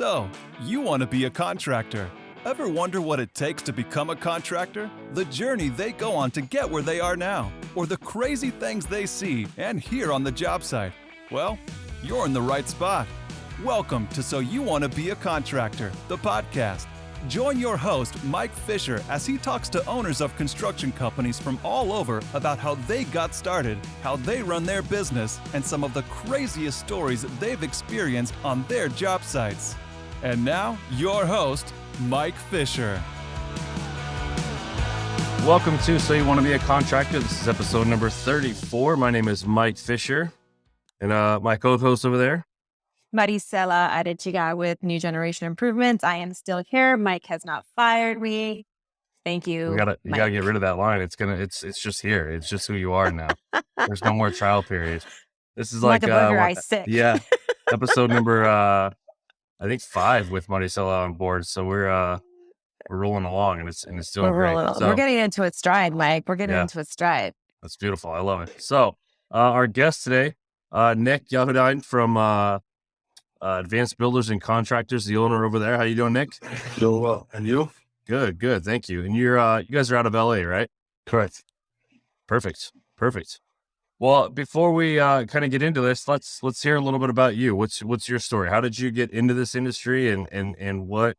So, you want to be a contractor. Ever wonder what it takes to become a contractor? The journey they go on to get where they are now, or the crazy things they see and hear on the job site? Well, you're in the right spot. Welcome to So You Want to Be a Contractor, the podcast. Join your host, Mike Fisher, as he talks to owners of construction companies from all over about how they got started, how they run their business, and some of the craziest stories they've experienced on their job sites. And now, your host, Mike Fisher. Welcome to So You Want to Be a Contractor. This is episode number 34. My name is Mike Fisher, and my co-host over there, Maricela Arechiga with New Generation Improvements. I am still here. Mike has not fired me. Thank you. you gotta get rid of that line. It's just here. It's just who you are now. There's no more trial period. This is like a burger I sick. Yeah, episode number I think 5 with Maricela on board. So we're rolling along, and it's doing great. So, we're getting into its stride, Mike. We're getting into its stride. That's beautiful. I love it. So our guest today, Nick Yahoodain from Advanced Builders Contractors, the owner over there. How you doing, Nick? Doing well. And you? Good. Thank you. And you guys are out of LA, right? Correct. Perfect. Well, before we kind of get into this, let's hear a little bit about you. What's your story? How did you get into this industry, and what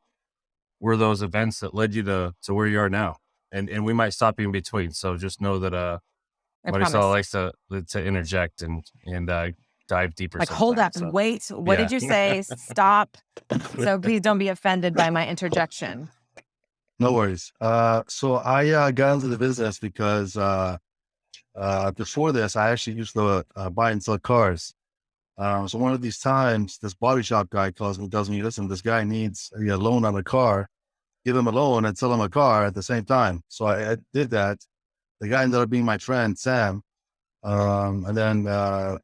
were those events that led you to where you are now? And we might stop you in between. So just know that Maricela likes to interject and dive deeper. Like, hold up, wait. What did you say? Stop. So please don't be offended by my interjection. No worries. So I got into the business because before this, I actually used to buy and sell cars. So one of these times, this body shop guy tells me, listen, this guy needs a loan on a car. Give him a loan and sell him a car at the same time. So I did that. The guy ended up being my friend, Sam. And then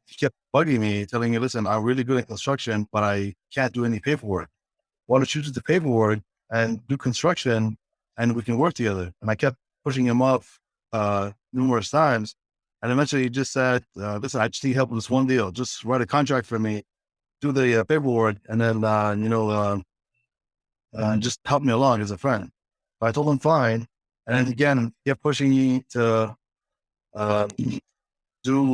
he kept bugging me, telling me, listen, I'm really good at construction, but I can't do any paperwork. Why don't you do the paperwork and do construction, and we can work together? And I kept pushing him up numerous times. And eventually he just said, listen, I just need help with this one deal. Just write a contract for me, do the paperwork, and then, just help me along as a friend. But I told him fine. And then again, he kept pushing me to do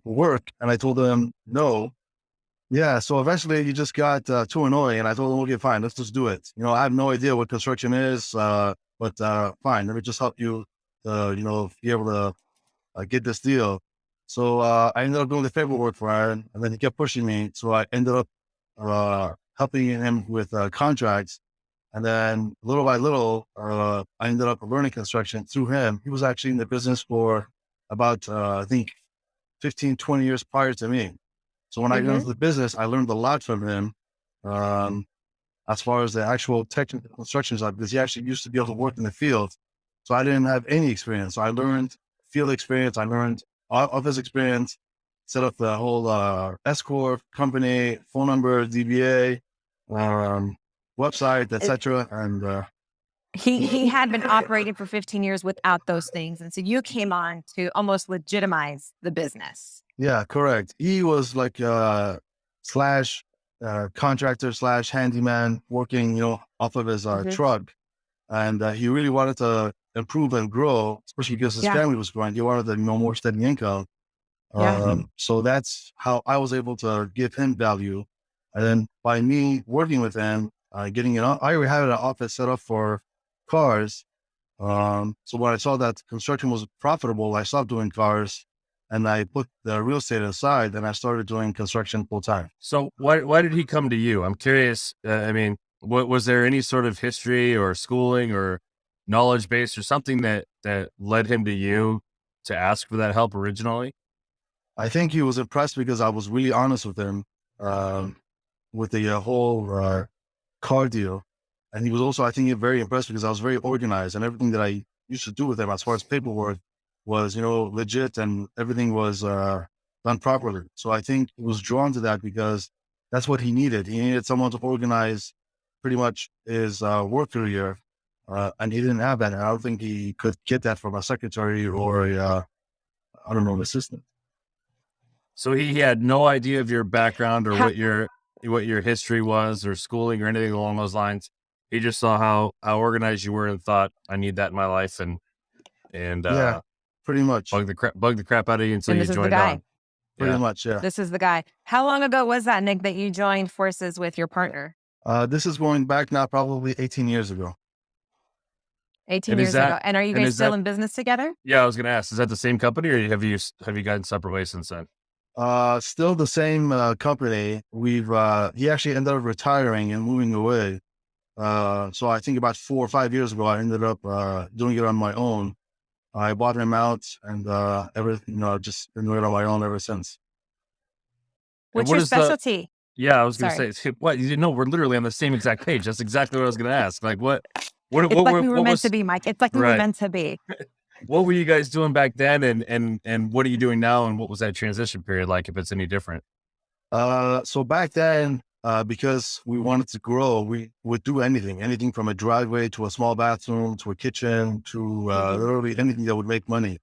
work, and I told him no. Yeah, so eventually he just got too annoying, and I told him, okay, fine, let's just do it. I have no idea what construction is, but fine, let me just help you be able to get this deal. So I ended up doing the paperwork for him, and then he kept pushing me, so I ended up helping him with contracts. And then little by little, I ended up learning construction through him. He was actually in the business for about, I think, 15, 20 years prior to me. So when I got into the business, I learned a lot from him as far as the actual technical construction side, because he actually used to be able to work in the field. So I didn't have any experience. So I learned field experience. I learned office experience, set up the whole S-Corp company, phone number, DBA, website, etc. And he had been operating for 15 years without those things. And so you came on to almost legitimize the business. Yeah, correct. He was like slash contractor slash handyman working, off of his truck. And he really wanted to improve and grow, especially because his family was growing. He wanted more steady income. So that's how I was able to give him value. And then by me working with him, I already had an office set up for cars. So when I saw that construction was profitable, I stopped doing cars and I put the real estate aside, and I started doing construction full time. So why did he come to you? I'm curious. What was there any sort of history or schooling or knowledge base or something that led him to you to ask for that help originally? I think he was impressed because I was really honest with him with the whole car deal. And he was also, I think, very impressed because I was very organized, and everything that I used to do with him as far as paperwork was, legit, and everything was done properly. So I think he was drawn to that because that's what he needed. He needed someone to organize pretty much his work career, and he didn't have that. And I don't think he could get that from a secretary or an assistant. So he had no idea of your background or what your what your history was or schooling or anything along those lines. He just saw how organized you were and thought, I need that in my life, and Yeah, pretty much. bug the crap out of you until And you this is the joined guy. on. Pretty Yeah. much, yeah. This is the guy. How long ago was that, Nick, that you joined forces with your partner? This is going back now probably 18 years ago. 18 And is years that- ago. And are you and guys is still that- in business together? Yeah, I was gonna ask, is that the same company, or have you gotten separate ways since then? Still the same company. He actually ended up retiring and moving away. So I think about 4 or 5 years ago, I ended up doing it on my own. I bought him out and everything, I've just been doing it on my own ever since. What's what your is the- specialty? Yeah, I was gonna Sorry. say, what? You know, we're literally on the same exact page. That's exactly what I was gonna ask. Like, what It's like we were what meant was, to be, Mike. It's like we were Right. meant to be. what were you guys doing back then, and what are you doing now, and what was that transition period like, if it's any different? So back then, because we wanted to grow, we would do anything from a driveway to a small bathroom to a kitchen to literally anything that would make money.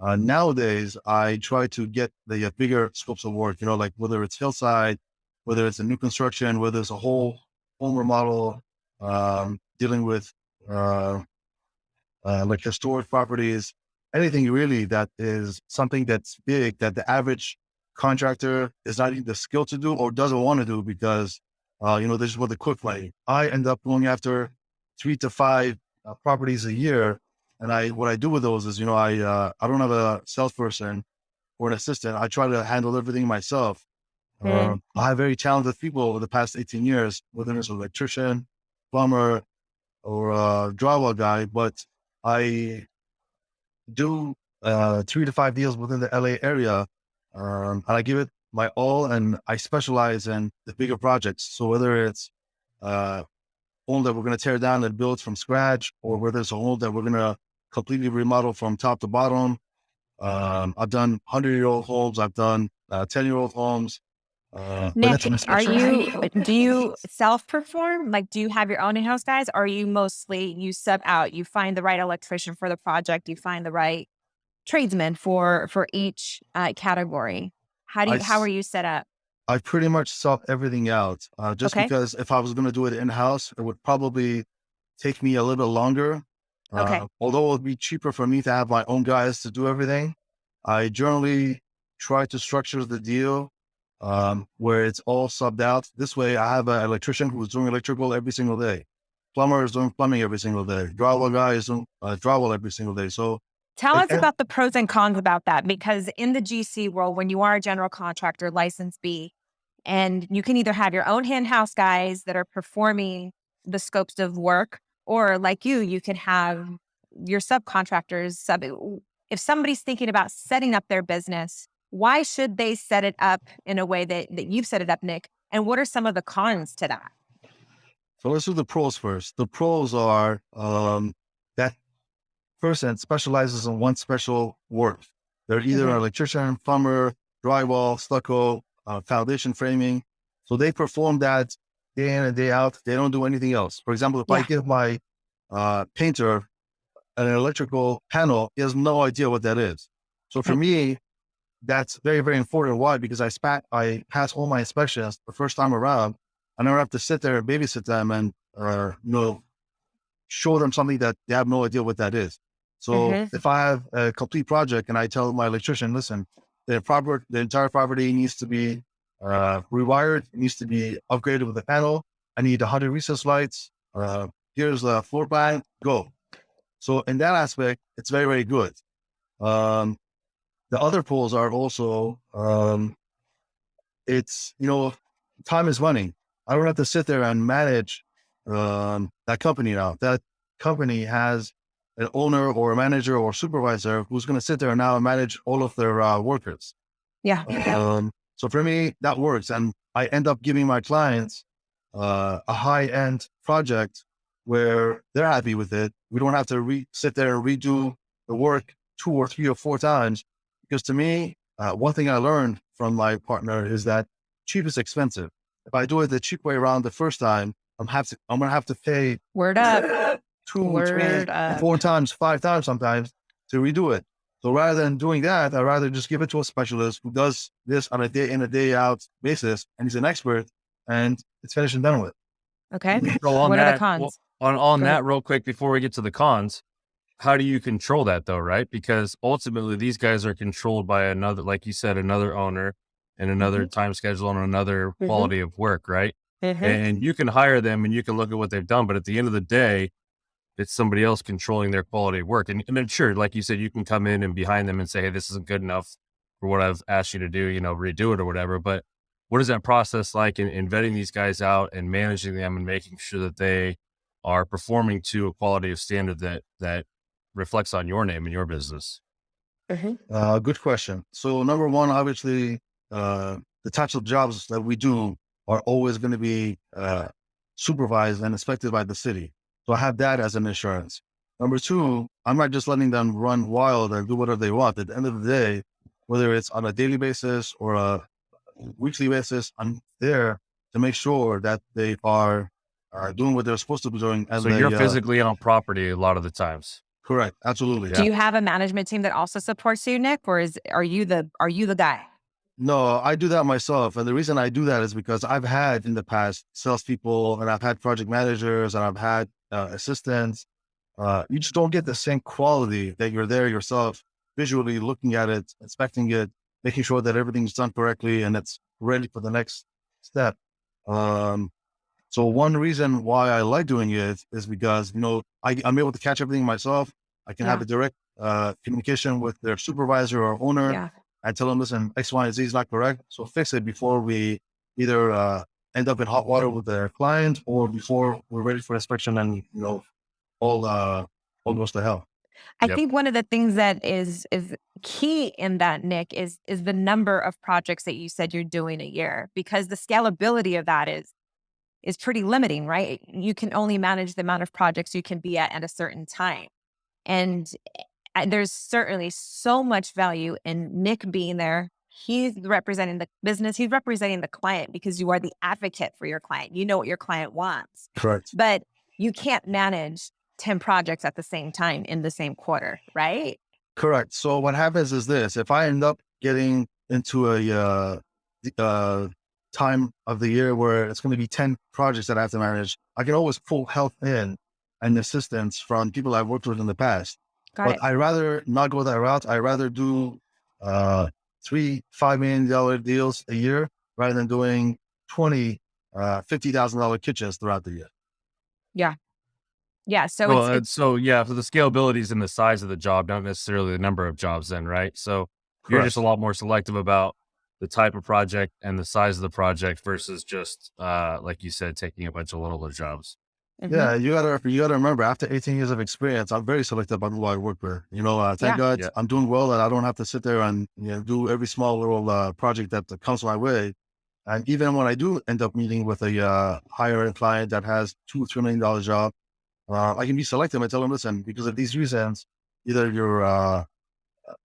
Nowadays, I try to get the bigger scopes of work, like whether it's hillside, whether it's a new construction, whether it's a whole home remodel, dealing with like historic properties, anything really that is something that's big that the average contractor is not even the skill to do or doesn't want to do because, this is what the quick play. I end up going after 3 to 5 properties a year. And what I do with those is, I don't have a salesperson or an assistant. I try to handle everything myself. I have very talented people over the past 18 years, whether it's an electrician, plumber, or a drywall guy, but I do 3 to 5 deals within the LA area. And I give it my all, and I specialize in the bigger projects. So whether it's home that we're going to tear down and build from scratch, or whether it's a home that we're going to completely remodel from top to bottom. I've done 100-year-old homes. I've done 10-year-old homes. Nick, do you self-perform? Like, do you have your own in-house guys, or are you mostly, you sub out, you find the right electrician for the project, you find the right tradesman for each category? How are you set up? I pretty much sub everything out, just Okay. because if I was going to do it in-house, it would probably take me a little bit longer. Okay. Although it would be cheaper for me to have my own guys to do everything, I generally try to structure the deal where it's all subbed out. This way, I have an electrician who's doing electrical every single day. Plumber is doing plumbing every single day. Drywall guy is doing drywall every single day. So Tell us about the pros and cons about that, because in the GC world, when you are a general contractor, license B, and you can either have your own in-house guys that are performing the scopes of work, or like you can have your subcontractors. If somebody's thinking about setting up their business, why should they set it up in a way that you've set it up, Nick? And what are some of the cons to that? So let's do the pros first. The pros are that person specializes in one special work. They're either an electrician, plumber, drywall, stucco, foundation framing. So they perform that day in and day out. They don't do anything else. For example, if I give my painter an electrical panel, he has no idea what that is. So for me, that's very, very important. Why? Because I pass all my inspections the first time around. I don't have to sit there and babysit them and show them something that they have no idea what that is. So if I have a complete project and I tell my electrician, listen, the entire property needs to be rewired, it needs to be upgraded with a panel. I need 100 recess lights. Here's the floor plan, go. So in that aspect, it's very, very good. The other pros are also, it's, time is money. I don't have to sit there and manage that company now. That company has an owner or a manager or supervisor who's going to sit there now and manage all of their workers. Yeah. So for me, that works. And I end up giving my clients a high-end project where they're happy with it. We don't have to sit there and redo the work 2 or 3 or 4 times. Because to me, one thing I learned from my partner is that cheap is expensive. If I do it the cheap way around the first time, I'm going to have to pay Word up. 2, 3, 4 times, 5 times sometimes to redo it. So rather than doing that, I'd rather just give it to a specialist who does this on a day in, a day out basis, and he's an expert, and it's finished and done with. Okay. So on What are the that, cons? on Go ahead. that real quick before we get to the cons, how do you control that though, right? Because ultimately these guys are controlled by another, like you said, another owner and another time schedule and another quality of work, right? And you can hire them and you can look at what they've done, but at the end of the day, it's somebody else controlling their quality of work. And then sure, like you said, you can come in and behind them and say, hey, this isn't good enough for what I've asked you to do, redo it or whatever. But what is that process like in vetting these guys out and managing them and making sure that they are performing to a quality of standard that reflects on your name and your business? Good question. So number one, obviously, the types of jobs that we do are always going to be supervised and inspected by the city. So I have that as an insurance. Number two, I'm not just letting them run wild and do whatever they want. At the end of the day, whether it's on a daily basis or a weekly basis, I'm there to make sure that they are doing what they're supposed to be doing. And So you're physically on property a lot of the times. correct. Absolutely. Do you have a management team that also supports you, Nick, or are you the guy? No, I do that myself. And the reason I do that is because I've had in the past salespeople and I've had project managers and I've had assistants. You just don't get the same quality that you're there yourself, visually looking at it, inspecting it, making sure that everything's done correctly and it's ready for the next step. So one reason why I like doing it is because, I'm able to catch everything myself. I can have a direct communication with their supervisor or owner and tell them, listen, X, Y, and Z is not correct. So fix it before we either end up in hot water with their client or before we're ready for inspection and, all goes to hell. I think one of the things that is key in that, Nick, is the number of projects that you said you're doing a year, because the scalability of that is pretty limiting, right? You can only manage the amount of projects you can be at a certain time. And there's certainly so much value in Nick being there. He's representing the business. He's representing the client because you are the advocate for your client. You know what your client wants. Correct. But you can't manage 10 projects at the same time in the same quarter, right? Correct. So what happens is this: if I end up getting into a time of the year where it's going to be 10 projects that I have to manage, I can always pull help in and assistance from people I've worked with in the past. But I rather not go that route. I rather do $3-5 million deals a year rather than doing 20 $50,000 kitchens throughout the year. Yeah. Yeah. So Well, so the scalability is in the size of the job, not necessarily the number of jobs then, right? So you're just a lot more selective about the type of project and the size of the project versus just, like you said, taking a bunch of littler jobs. Yeah, you gotta remember, after 18 years of experience, I'm very selective about who I work with. Thank God I'm doing well and I don't have to sit there and do every small little project that comes my way. And even when I do end up meeting with a higher end client that has $2-3 million job, I can be selective and tell them, listen, because of these reasons, either your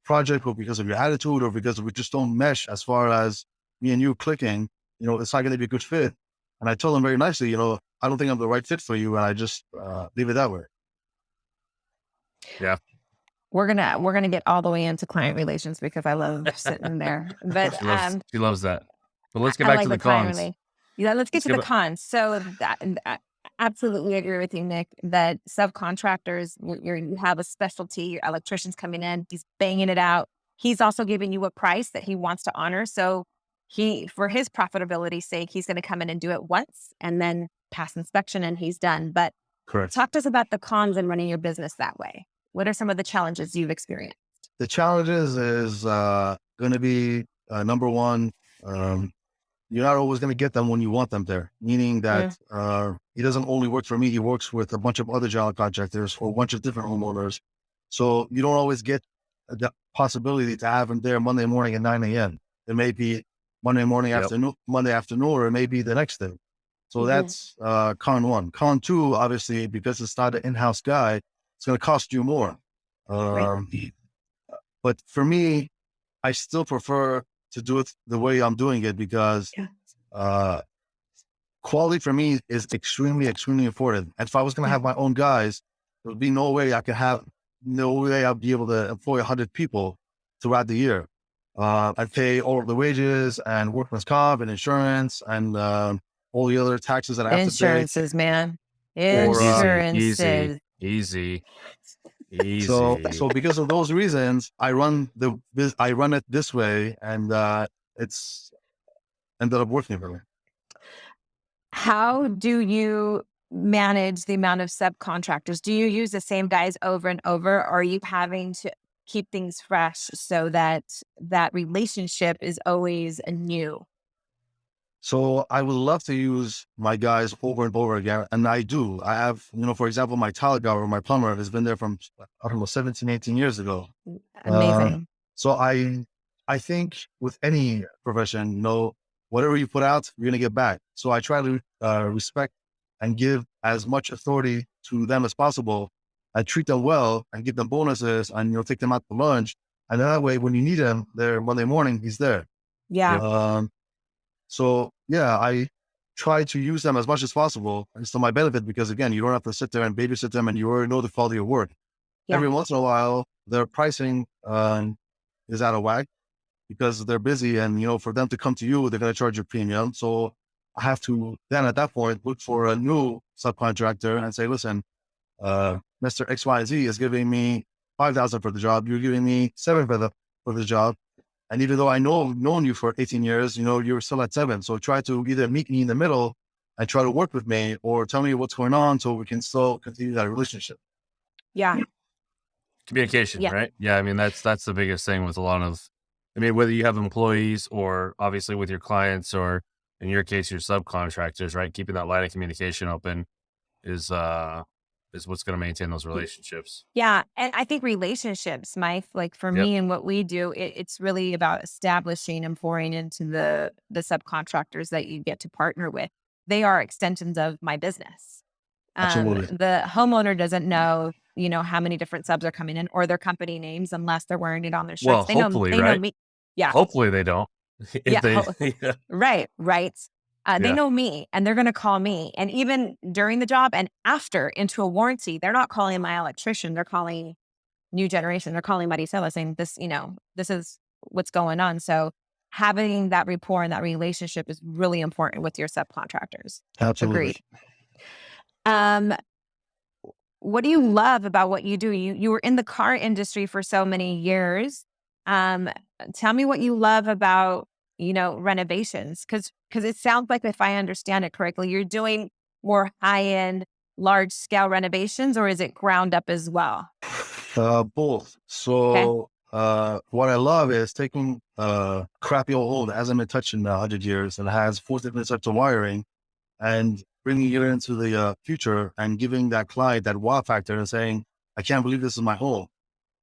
project or because of your attitude or because we just don't mesh as far as me and you clicking, it's not going to be a good fit. And I tell them very nicely, I don't think I'm the right fit for you. And I just leave it that way. Yeah. We're gonna get all the way into client relations because I love sitting there. But she loves that. But let's get back to the cons. Let's get to the cons. So I absolutely agree with you, Nick, that subcontractors, you have a specialty, your electrician's coming in, he's banging it out. He's also giving you a price that he wants to honor. So for his profitability's sake, he's going to come in and do it once and then pass inspection and he's done. But correct. Talk to us about the cons in running your business that way. What are some of the challenges you've experienced? The challenges is going to be number one, you're not always going to get them when you want them there, meaning that he doesn't only work for me. He works with a bunch of other general contractors or a bunch of different homeowners. So you don't always get the possibility to have him there Monday morning at 9 a.m. It may be Monday morning afternoon, Monday afternoon, or it may be the next day. So that's con one. Con two, obviously, because it's not an in-house guy, it's going to cost you more. But for me, I still prefer to do it the way I'm doing it because quality for me is extremely, extremely important. And if I was going to have my own guys, there would be no way I'd be able to employ 100 people throughout the year. I'd pay all of the wages and workman's comp and insurance and all the other taxes that I have to pay. Insurances, man. Or, Insurances. Easy. So because of those reasons, I run it this way, and it's ended up working for me. How do you manage the amount of subcontractors? Do you use the same guys over and over, or are you having to keep things fresh so that that relationship is always new? So I would love to use my guys over and over again. And I do. I have, for example, my tile guy or my plumber has been there from, I don't know, 17, 18 years ago. Amazing. So I think with any profession, whatever you put out, you're going to get back. So I try to respect and give as much authority to them as possible. I treat them well and give them bonuses and, take them out to lunch. And that way, when you need him there Monday morning, he's there. Yeah. So yeah, I try to use them as much as possible. It's to my benefit because again, you don't have to sit there and babysit them and you already know the quality of work. Yeah. Every once in a while, their pricing is out of whack because they're busy and, for them to come to you, they're going to charge you premium. So I have to then at that point, look for a new subcontractor and say, listen, Mr. X, Y, and Z is giving me 5,000 for the job. You're giving me 7 for the job. And even though known you for 18 years, you're still at 7. So try to either meet me in the middle and try to work with me or tell me what's going on so we can still continue that relationship. Yeah. Communication, Yeah. right? Yeah. I mean, that's the biggest thing with a lot of, whether you have employees or obviously with your clients or in your case, your subcontractors, right? Keeping that line of communication open is what's going to maintain those relationships. Yeah. And I think relationships, Mike, like for me and what we do, it's really about establishing and pouring into the subcontractors that you get to partner with. They are extensions of my business. Absolutely. The homeowner doesn't know, how many different subs are coming in or their company names unless they're wearing it on their shirts. Well, They hopefully, know right? me. Yeah. Hopefully they don't. Right. They know me and they're going to call me. And even during the job and after into a warranty, they're not calling my electrician. They're calling new generation. They're calling Maricela saying this, this is what's going on. So having that rapport and that relationship is really important with your subcontractors. Absolutely. Agreed. What do you love about what you do? You were in the car industry for so many years. Tell me what you love about, renovations. Cause it sounds like, if I understand it correctly, you're doing more high-end, large scale renovations, or is it ground up as well? Both. So, what I love is taking crappy old home that hasn't been touched in 100 years and has 4 different types of wiring and bringing it into the future and giving that client that wow factor and saying, I can't believe this is my home.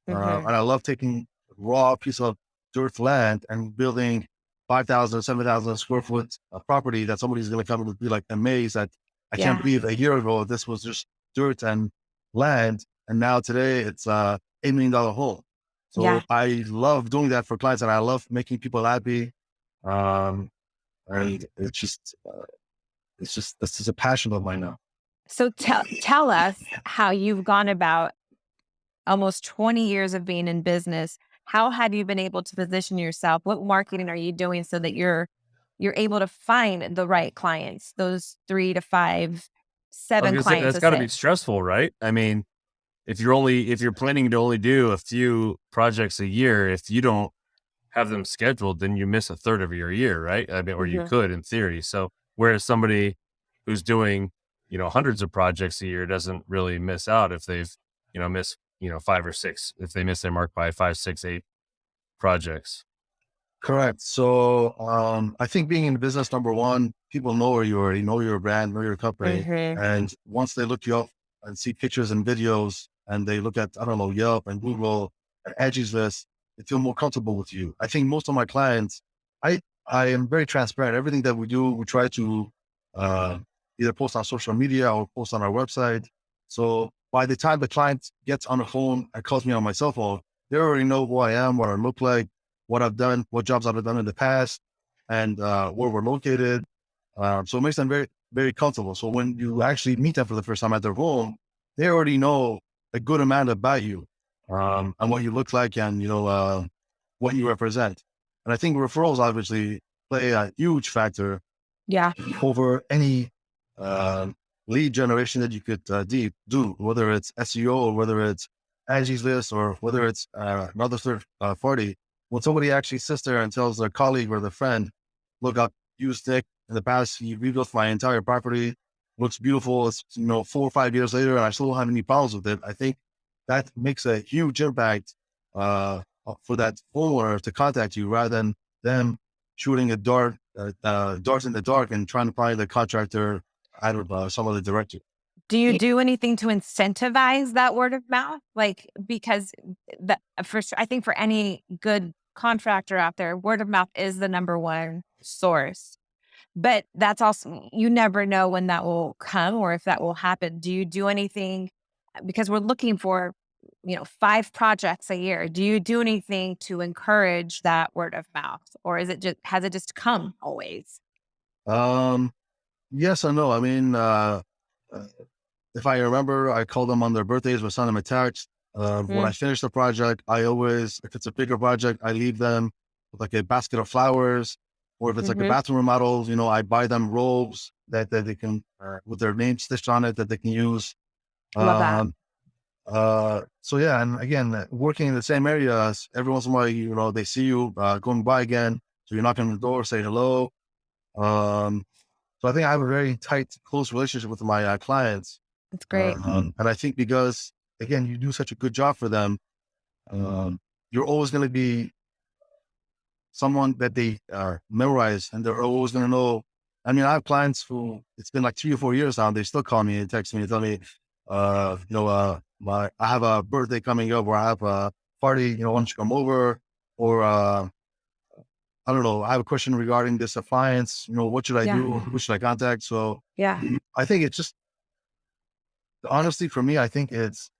And I love taking raw piece of dirt land and building 5,000, 7,000 square foot property that somebody's going to come and be like amazed that I can't believe a year ago this was just dirt and land. And now today it's $8 million home. So I love doing that for clients and I love making people happy. And it's just a passion of mine now. So tell us how you've gone about almost 20 years of being in business. How have you been able to position yourself? What marketing are you doing so that you're able to find the right clients, those 3 to 5, 7 clients? That's got to be stressful, right? If you're planning to only do a few projects a year, if you don't have them scheduled, then you miss a third of your year, right? Or you could in theory. So whereas somebody who's doing, hundreds of projects a year doesn't really miss out if they've, missed, 5 or 6, if they miss their mark by 5, 6, 8 projects. Correct. So, I think being in business, number one, people know where you are, know your brand, know your company. And once they look you up and see pictures and videos and they look at, Yelp and Google and Angie's List, they feel more comfortable with you. I think most of my clients, I am very transparent. Everything that we do, we try to either post on social media or post on our website. So by the time the client gets on the phone and calls me on my cell phone, they already know who I am, what I look like, what I've done, what jobs I've done in the past, and where we're located. So it makes them very, very comfortable. So when you actually meet them for the first time at their home, they already know a good amount about you and what you look like and, what you represent. And I think referrals obviously play a huge factor Yeah. over any lead generation that you could do, whether it's SEO or whether it's Angie's List or whether it's another third party. When somebody actually sits there and tells their colleague or their friend, look, I've used Nick in the past, he rebuilt my entire property, looks beautiful. It's 4 or 5 years later and I still don't have any problems with it. I think that makes a huge impact for that homeowner to contact you rather than them shooting a darts in the dark and trying to find the contractor, I don't know, some other director. Do you do anything to incentivize that word of mouth? Like, because I think for any good contractor out there, word of mouth is the number one source. But that's also, you never know when that will come or if that will happen. Do you do anything? Because we're looking for, 5 projects a year. Do you do anything to encourage that word of mouth? Or has it just come always? Yes and no. I mean, if I remember, I call them on their birthdays or send them a text. When I finish the project, I always, if it's a bigger project, I leave them with like a basket of flowers, or if it's like a bathroom remodel, I buy them robes that they can, with their name stitched on it that they can use. Love that. So yeah, and again, working in the same areas, every once in a while, they see you going by again, so you're knocking on the door, say hello. So I think I have a very tight, close relationship with my clients. That's great. And I think because, again, you do such a good job for them, you're always going to be someone that they memorize, and they're always going to know. I mean, I have clients who, it's been like 3 or 4 years now, they still call me and text me and tell me, I have a birthday coming up, or I have a party, why don't you come over? Or, I don't know, I have a question regarding this appliance, what should I do? Who should I contact? So Yeah. I think it's just, honestly, for me, I think it's,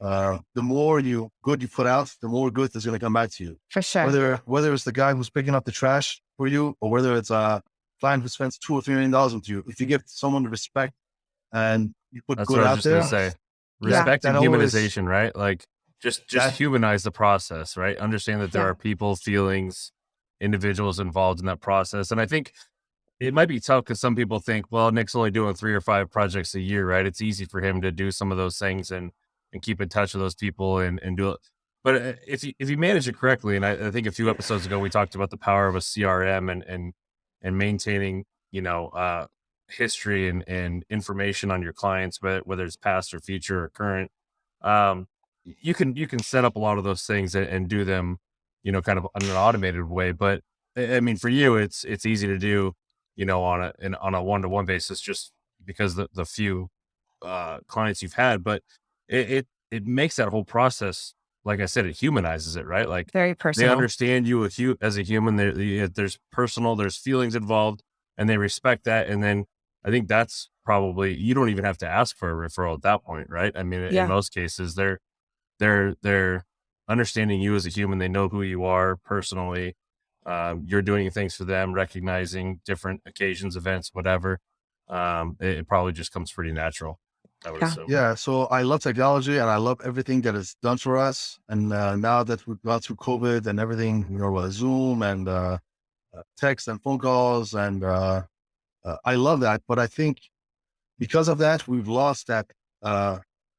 the more good you put out, the more good is going to come back to you. For sure. Whether it's the guy who's picking up the trash for you, or whether it's a client who spends $2 or $3 million with you, if you give someone the respect and you put That's good what I out was just there. gonna say. Respect and that always- humanization, right? Like just humanize the process, right? Understand that there are people, feelings, individuals involved in that process. And I think it might be tough because some people think, well, Nick's only doing 3 or 5 projects a year, right? It's easy for him to do some of those things and keep in touch with those people and do it. But if you manage it correctly, and I think a few episodes ago we talked about the power of a CRM and maintaining, history and information on your clients, but whether it's past or future or current, you can set up a lot of those things and do them, kind of in an automated way. But I mean, for you, it's easy to do, on a one-to-one basis, just because the few clients you've had. But it makes that whole process, like I said, it humanizes it, right? Like Very they personal. understand you as a human. There's there's feelings involved, and they respect that. And then I think that's probably, you don't even have to ask for a referral at that point, right? I mean, in most cases, they're understanding you as a human. They know who you are personally. You're doing things for them, recognizing different occasions, events, whatever. It probably just comes pretty natural, I would assume. Yeah. So I love technology and I love everything that it's done for us. And now that we've gone through COVID and everything, Zoom and text and phone calls, and I love that. But I think because of that, we've lost that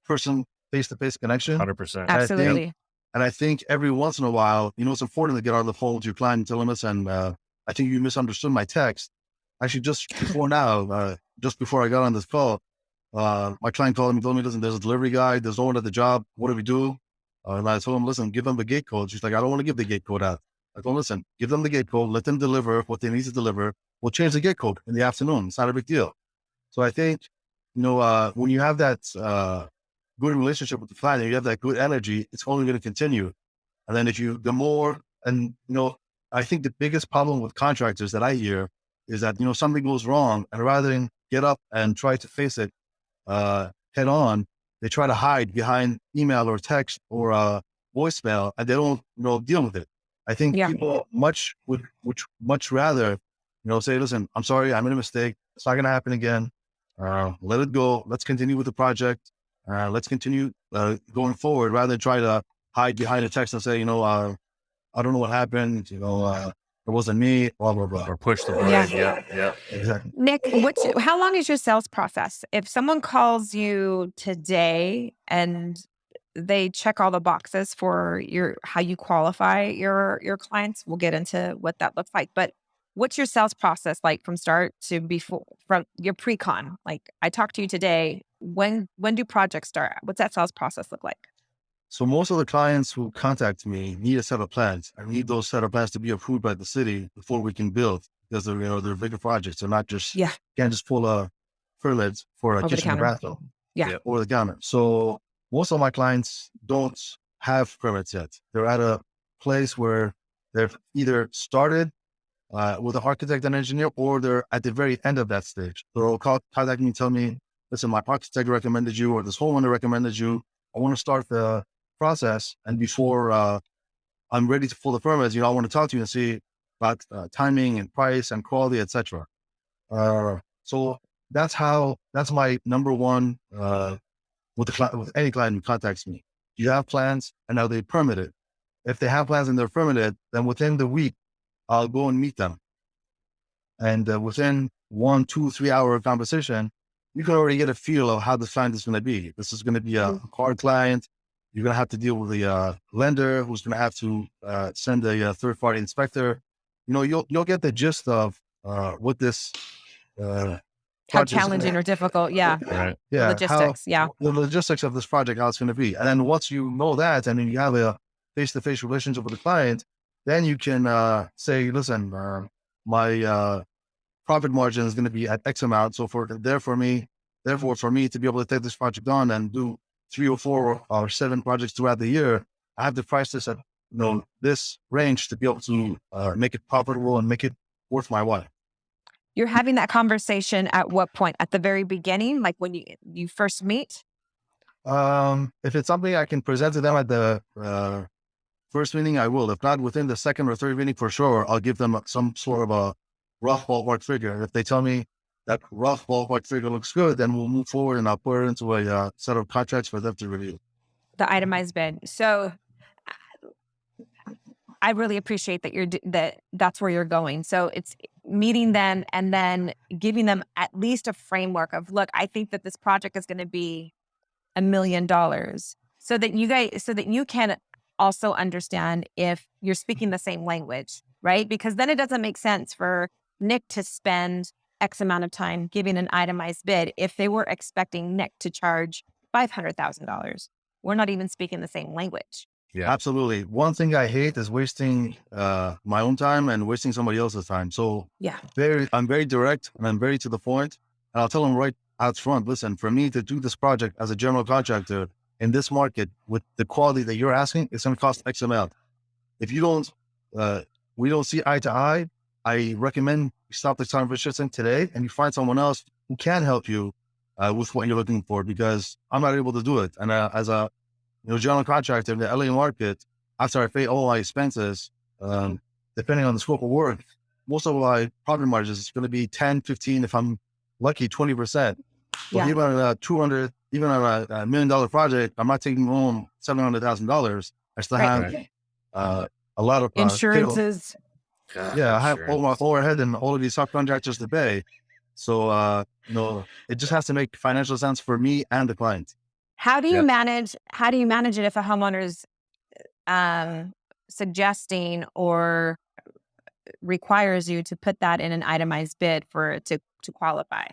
person face-to-face connection. 100%. Absolutely. And I think every once in a while, it's important to get on the phone with your client and tell them, listen, I think you misunderstood my text. Actually, just before I got on this call, my client called me, told me, listen, there's a delivery guy, there's no one at the job. What do we do? And I told him, listen, give them the gate code. She's like, I don't want to give the gate code out. I told him, listen, give them the gate code, let them deliver what they need to deliver. We'll change the gate code in the afternoon. It's not a big deal. So I think, when you have that good relationship with the client and you have that good energy, it's only going to continue. And then I think the biggest problem with contractors that I hear is that, something goes wrong, and rather than get up and try to face it head on, they try to hide behind email or text or voicemail, and they don't, deal with it. I think people would much rather, say, listen, I'm sorry, I made a mistake. It's not going to happen again. Let it go. Let's continue with the project. Let's continue going forward, rather than try to hide behind a text and say, I don't know what happened. It wasn't me, blah, blah, blah. Or push the button. Yeah. Yeah. Exactly. Nick, how long is your sales process? If someone calls you today and they check all the boxes for how you qualify your clients, we'll get into what that looks like. But what's your sales process like from start to before, from your pre-con? Like, I talked to you today. When do projects start? What's that sales process look like? So most of the clients who contact me need a set of plans. I need those set of plans to be approved by the city before we can build, because they're bigger projects. They're not just, Yeah. can't just pull a permit for a Over the kitchen and counter. bathroom. Yeah. Over the counter. So most of my clients don't have permits yet. They're at a place where they've either started with an architect and engineer, or they're at the very end of that stage. They'll contact me and tell me, listen, my architect recommended you, or this homeowner recommended you. I want to start the process. And before I'm ready to pull the permits, I want to talk to you and see about timing and price and quality, etc. So that's my number one with any client who contacts me. Do you have plans, and are they permitted? If they have plans and they're permitted, then within the week, I'll go and meet them. And within 1, 2, 3 hour conversation, you can already get a feel of how the client is going to be. This is going to be a hard client. You're going to have to deal with the lender, who's going to have to send a third-party inspector. You'll get the gist of what this How challenging or difficult. Yeah. Right. yeah, Logistics. Yeah. the logistics of this project, how it's going to be. And then once you know that, and then you have a face-to-face relationship with the client, then you can say, listen, my profit margin is going to be at X amount. So therefore for me to be able to take this project on and do 3 or 4 or 7 projects throughout the year, I have to price this at this range to be able to make it profitable and make it worth my while. You're having that conversation at what point? At the very beginning, like when you first meet? If it's something I can present to them at the first meeting, I will. If not, within the second or third meeting, for sure, I'll give them some sort of a rough ballpark figure. If they tell me that rough ballpark figure looks good, then we'll move forward and I'll put it into a set of contracts for them to review. The itemized bid. So I really appreciate that that's where you're going. So it's meeting them and then giving them at least a framework of, look, I think that this project is going to be $1 million, so that you can also understand if you're speaking the same language, right? Because then it doesn't make sense for Nick to spend X amount of time giving an itemized bid if they were expecting Nick to charge $500,000. We're not even speaking the same language. Yeah. Absolutely. One thing I hate is wasting my own time and wasting somebody else's time. So Yeah. I'm very direct and I'm very to the point. And I'll tell them right out front, listen, for me to do this project as a general contractor in this market with the quality that you're asking, it's going to cost X amount. If you don't, we don't see eye to eye, I recommend you stop the conversation today and you find someone else who can help you with what you're looking for, because I'm not able to do it. And as a general contractor in the LA market, after I pay all my expenses, depending on the scope of work, most of my profit margins is going to be 10, 15, if I'm lucky, 20%. But Yeah. even on a $1 million project, I'm not taking home $700,000. I still have a lot of Insurances. I have all my overhead and all of these subcontractors to pay. So, it just has to make financial sense for me and the client. How do you manage it if a homeowner's suggesting or requires you to put that in an itemized bid for it to qualify?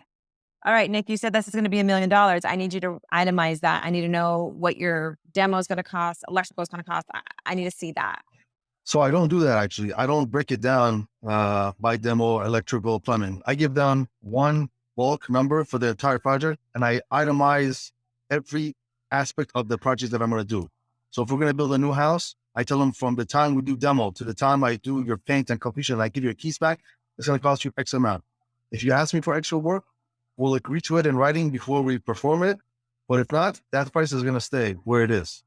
All right, Nick, you said this is going to be $1 million. I need you to itemize that. I need to know what your demo is going to cost, electrical is going to cost. I need to see that. So I don't do that, actually. I don't break it down by demo, electrical, plumbing. I give them one bulk number for the entire project, and I itemize every aspect of the project that I'm going to do. So if we're going to build a new house, I tell them from the time we do demo to the time I do your paint and completion, I give you a keys back, it's going to cost you X amount. If you ask me for extra work, we'll agree to it in writing before we perform it. But if not, that price is going to stay where it is.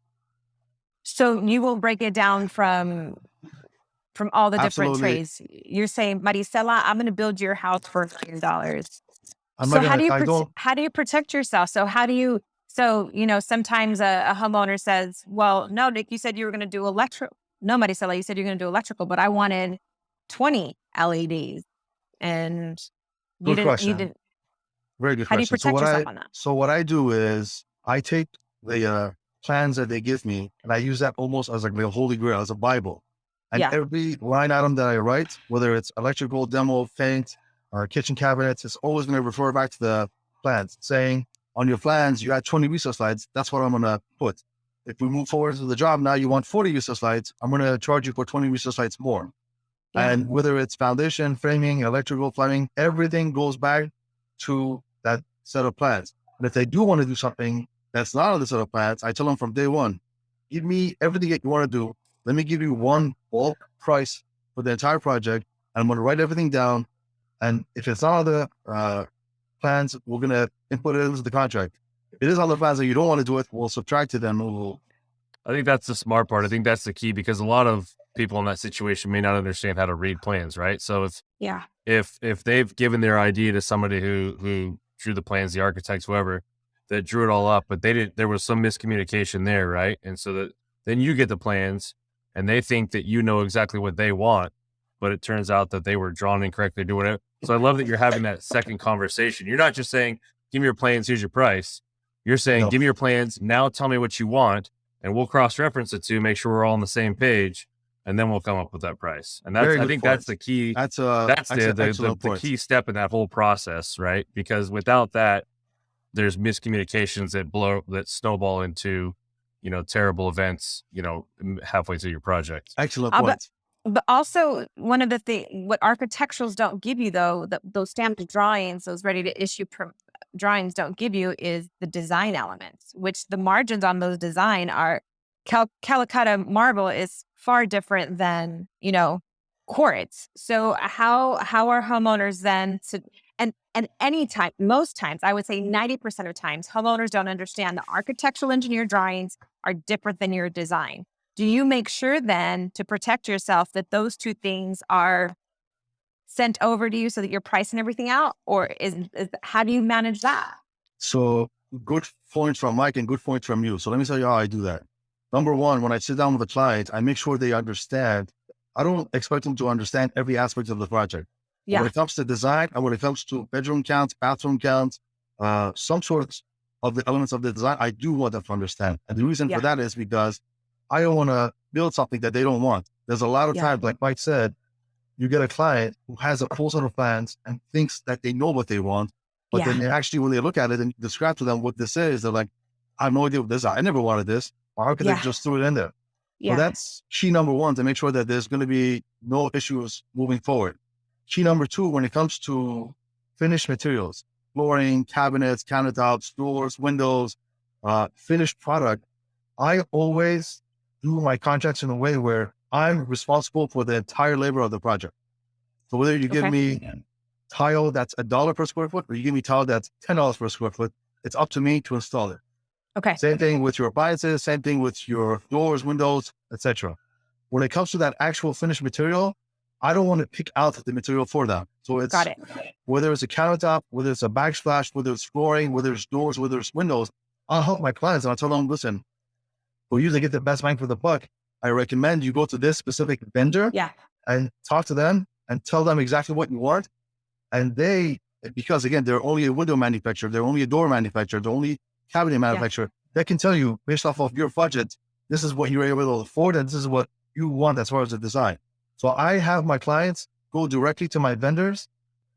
So you will break it down from all the different Absolutely. trades. You're saying, Maricela, I'm going to build your house for $1 million. I'm So not gonna, how do you protect yourself? So sometimes a homeowner says, well, no, Nick, you said you were going to do electrical. No, Maricela, you said you're going to do electrical, but I wanted 20 LEDs and you Good question. Very good how do you question. protect yourself on that? So what I do is I take the plans that they give me and I use that almost as like the holy grail, as a Bible. And Yeah. every line item that I write, whether it's electrical, demo, paint, or kitchen cabinets, it's always going to refer back to the plans, saying on your plans, you had 20 resource slides. That's what I'm going to put. If we move forward to the job now, you want 40 resource slides. I'm going to charge you for 20 resource slides more. Yeah. And whether it's foundation, framing, electrical, plumbing, everything goes back to that set of plans. And if they do want to do something that's not on the set of plans, I tell them from day one, give me everything that you want to do. Let me give you one bulk price for the entire project. And I'm going to write everything down. And if it's not on the plans, we're going to input it into the contract. If it is on the plans that you don't want to do it, we'll subtract it and we'll. I think that's the smart part. I think that's the key, because a lot of people in that situation may not understand how to read plans, right? So if they've given their idea to somebody who drew the plans, the architects, whoever, that drew it all up, but there was some miscommunication there, right? And so that then you get the plans and they think that you know exactly what they want, but it turns out that they were drawn incorrectly, do whatever. So I love that you're having that second conversation. You're not just saying, give me your plans, here's your price. You're saying, No. give me your plans, now tell me what you want, and we'll cross-reference it to make sure we're all on the same page, and then we'll come up with that price. And Very I good think point. that's the key. That's That's an excellent the point. key step in that whole process, right? Because without that, there's miscommunications that snowball into, terrible events, halfway through your project. Excellent But point. but also one of the things what architecturals don't give you though, those stamped drawings, those ready to issue drawings don't give you is the design elements, which the margins on those design are Calcutta marble is far different than, quartz. So how are homeowners then to and anytime, most times, I would say 90% of times, homeowners don't understand the architectural engineer drawings are different than your design. Do you make sure then to protect yourself that those two things are sent over to you so that you're pricing everything out? Or is how do you manage that? So good points from Mike and good points from you. So let me tell you how I do that. Number one, when I sit down with a client, I make sure they understand. I don't expect them to understand every aspect of the project. Yeah. When it comes to design and when it comes to bedroom counts, bathroom counts, some sorts of the elements of the design, I do want them to understand. And the reason for that is because I don't want to build something that they don't want. There's a lot of times, like Mike said, you get a client who has a full set of plans and thinks that they know what they want. But then they actually, when they look at it and describe to them what this is, they're like, I have no idea what this is. I never wanted this. My architect just threw it in there. So that's key number one, to make sure that there's going to be no issues moving forward. Key number two, when it comes to finished materials, flooring, cabinets, countertops, doors, windows, finished product, I always do my contracts in a way where I'm responsible for the entire labor of the project. So whether you give me tile that's $1 per square foot, or you give me tile that's $10 per square foot, it's up to me to install it. Okay. Same thing with your appliances, same thing with your doors, windows, etc. When it comes to that actual finished material, I don't want to pick out the material for them. So it's whether it's a countertop, whether it's a backsplash, whether it's flooring, whether it's doors, whether it's windows, I'll help my clients and I'll tell them, listen, for you to get the best bang for the buck, I recommend you go to this specific vendor and talk to them and tell them exactly what you want. And because again, they're only a window manufacturer, they're only a door manufacturer, they're only cabinet manufacturer, they can tell you based off of your budget, this is what you're able to afford and this is what you want as far as the design. So I have my clients go directly to my vendors,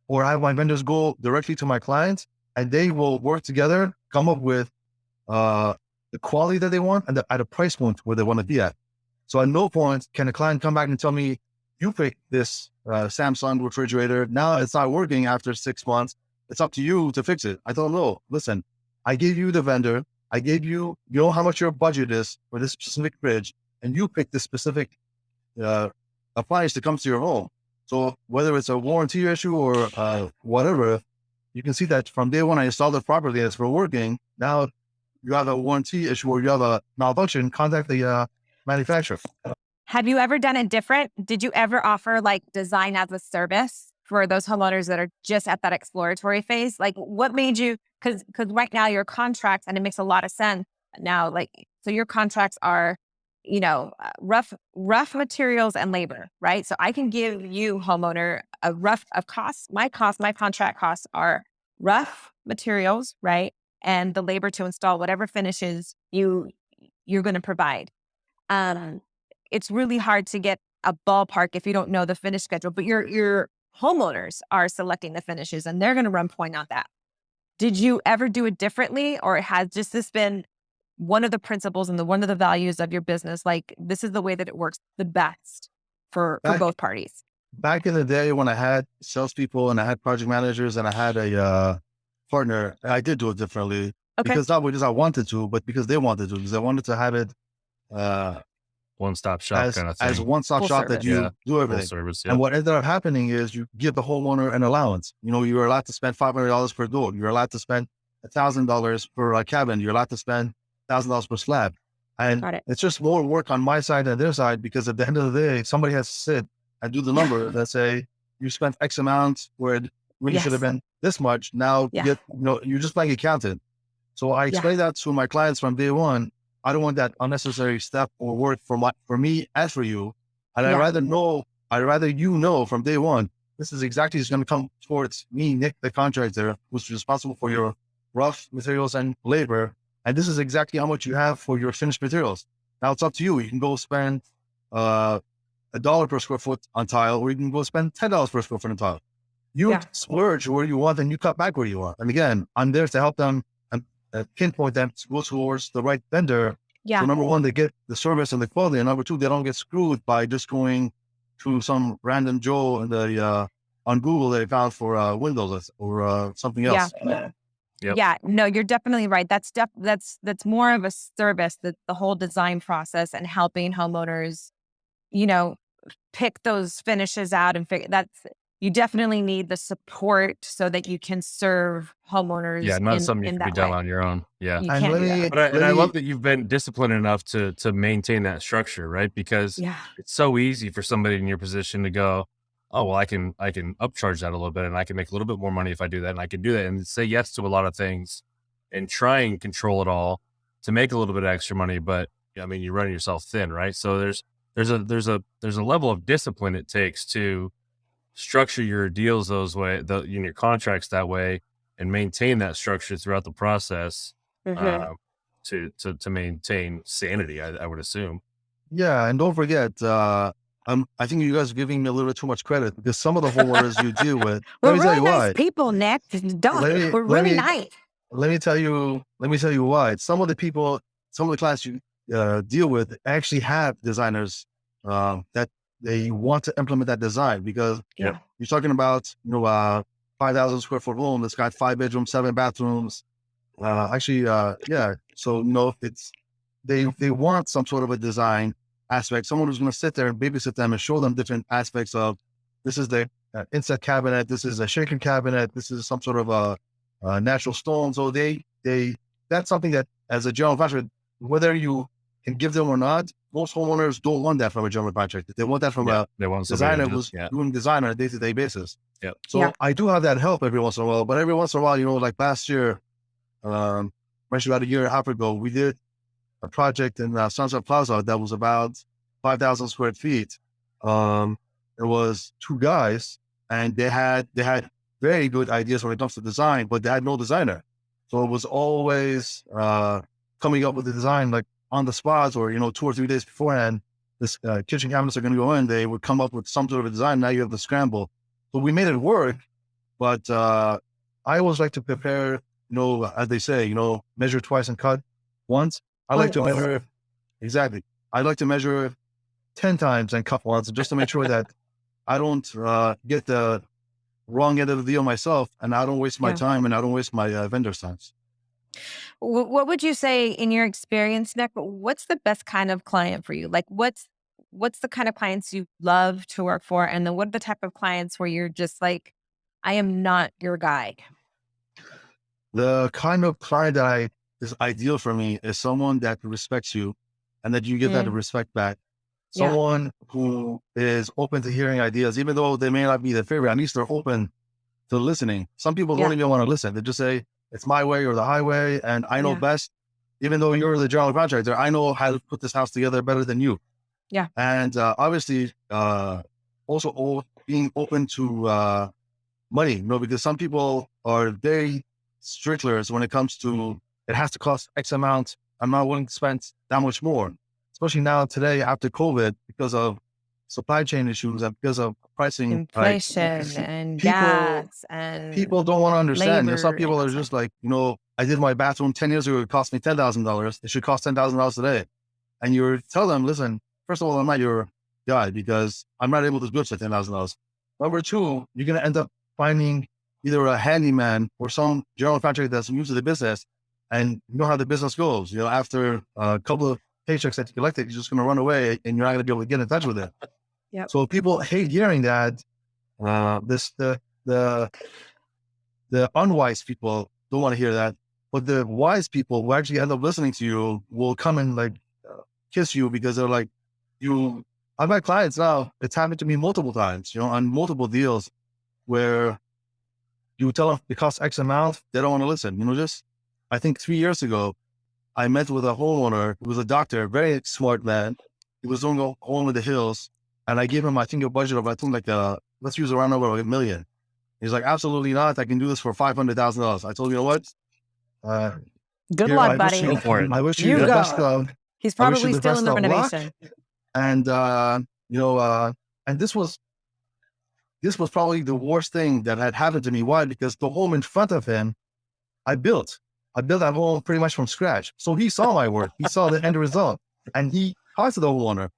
or I have my vendors go directly to my clients, and they will work together, come up with the quality that they want and at a price point where they want to be at. So at no point can a client come back and tell me, you picked this Samsung refrigerator, now it's not working after 6 months. It's up to you to fix it. I told them, no, listen, I gave you the vendor. I gave you, how much your budget is for this specific fridge, and you picked this specific appliance that comes to your home. So whether it's a warranty issue or whatever, you can see that from day one, I installed it properly. It's for working. Now you have a warranty issue or you have a malfunction, contact the manufacturer. Have you ever done it different? Did you ever offer like design as a service for those homeowners that are just at that exploratory phase? Like what made you, because right now your contracts, and it makes a lot of sense now, like, so your contracts are rough materials and labor, right? So I can give you, homeowner, a rough of costs. My contract costs are rough materials, right? And the labor to install whatever finishes you're going to provide. It's really hard to get a ballpark if you don't know the finish schedule, but your homeowners are selecting the finishes and they're going to run point on that. Did you ever do it differently, or has just this been one of the principles and one of the values of your business? Like, this is the way that it works the best for both parties. Back in the day when I had salespeople and I had project managers and I had a partner, I did do it differently. Okay. Because not because I wanted to, but because they wanted to, because I wanted to have it one-stop shop kind of thing. as a one-stop Full shop service. that you do Full everything. service. And what ended up happening is you give the homeowner an allowance. You're allowed to spend $500 per door. You're allowed to spend $1,000 per cabin. You're allowed to spend $1,000 per slab. And it's just more work on my side and their side, because at the end of the day, somebody has to sit and do the number that say you spent X amount when you should have been this much. Now you're just playing accountant. So I explained that to my clients from day one. I don't want that unnecessary step or work for me and for you. And I'd rather you know from day one, this is exactly what's going to come towards me, Nick, the contractor, who's responsible for your rough materials and labor. And this is exactly how much you have for your finished materials. Now it's up to you. You can go spend $1 per square foot on tile, or you can go spend $10 per square foot on tile. You splurge where you want and you cut back where you want. And again, I'm there to help them and pinpoint them to go towards the right vendor. So number one, they get the service and the quality. And number two, they don't get screwed by just going to some random Joe in the, on Google they found for Windows or something else. Yeah, no, you're definitely right. That's more of a service, that the whole design process and helping homeowners, pick those finishes out and figure you definitely need the support so that you can serve homeowners. Yeah, not something you can be done on your own. Yeah. You can't do that. But I love that you've been disciplined enough to maintain that structure, right? Because it's so easy for somebody in your position to go, oh, well, I can upcharge that a little bit and I can make a little bit more money if I do that. And I can do that and say yes to a lot of things and try and control it all to make a little bit of extra money. But I mean, you're running yourself thin, right? So there's a level of discipline it takes to structure your deals in your contracts that way and maintain that structure throughout the process to maintain sanity, I would assume. Yeah. And don't forget, I think you guys are giving me a little bit too much credit, because some of the homeowners you deal with, we're really nice people, Nick. We're really nice. Let me tell you why. Some of the clients you deal with actually have designers that they want to implement that design, because you're talking about 5,000 square foot home that's got 5 bedrooms, 7 bathrooms. So it's they want some sort of a design aspect, someone who's going to sit there and babysit them and show them different aspects of, this is the inset cabinet, this is a shaken cabinet, this is some sort of a natural stone. So that's something that, as a general contractor, whether you can give them or not, most homeowners don't want that from a general contractor. They want that from a designer who's doing design on a day-to-day basis. So I do have that help every once in a while, but every once in a while, like last year, actually about a year and a half ago, we did a project in Sunset Plaza that was about 5,000 square feet. There was 2 guys, and they had very good ideas when it comes to design, but they had no designer. So it was always coming up with the design like on the spot, or 2 or 3 days beforehand. This kitchen cabinets are going to go in. They would come up with some sort of a design. Now you have to scramble. So we made it work, but I always like to prepare. As they say, measure twice and cut once. I like to measure I like to measure 10 times and cut once, just to make sure that I don't get the wrong end of the deal myself, and I don't waste my time, and I don't waste my vendor's time. What would you say, in your experience, Nick, what's the best kind of client for you? Like, what's the kind of clients you love to work for? And then what are the type of clients where you're just like, I am not your guy? The kind of client that is ideal for me is someone that respects you, and that you give that respect back. Someone who is open to hearing ideas, even though they may not be their favorite. At least they're open to listening. Some people don't even want to listen. They just say, it's my way or the highway, and I know best. even though you're the general contractor, I know how to put this house together better than you. Yeah. And obviously, also being open to money, you know, because some people are very strictlers when it comes to it has to cost X amount. I'm not willing to spend that much more, especially now today after COVID because of supply chain issues and because of pricing. Inflation and people, gas and people don't want to understand. You know, some labor people are and just like, you know, I did my bathroom 10 years ago. It cost me $10,000. It should cost $10,000 today. And you tell them, listen, first of all, I'm not your guy because I'm not able to do it for $10,000. Number two, you're going to end up finding either a handyman or some general contractor that's new to the business, and you know how the business goes. You know, after a couple of paychecks that you collected, you're just going to run away and you're not going to be able to get in touch with it. Yep. So people hate hearing that. The unwise people don't want to hear that, but the wise people who actually end up listening to you will come and like kiss you because they're like, I've got clients now. It's happened to me multiple times, you know, on multiple deals where you tell them it costs X amount, they don't want to listen. You know, I think 3 years ago, I met with a homeowner who was a doctor, very smart man. He was doing a home in the hills, and I gave him, I think, a budget of, let's use around over $1 million. He's like, absolutely not. I can do this for $500,000. I told him, you know what? Good luck, buddy. Go for it. I wish you You the go. best of. He's I wish you probably the still in best the of luck. renovation. And and this was probably the worst thing that had happened to me. Why? Because the home in front of him, I built that home pretty much from scratch. So he saw my work. He saw the end result, and he talked to the homeowner.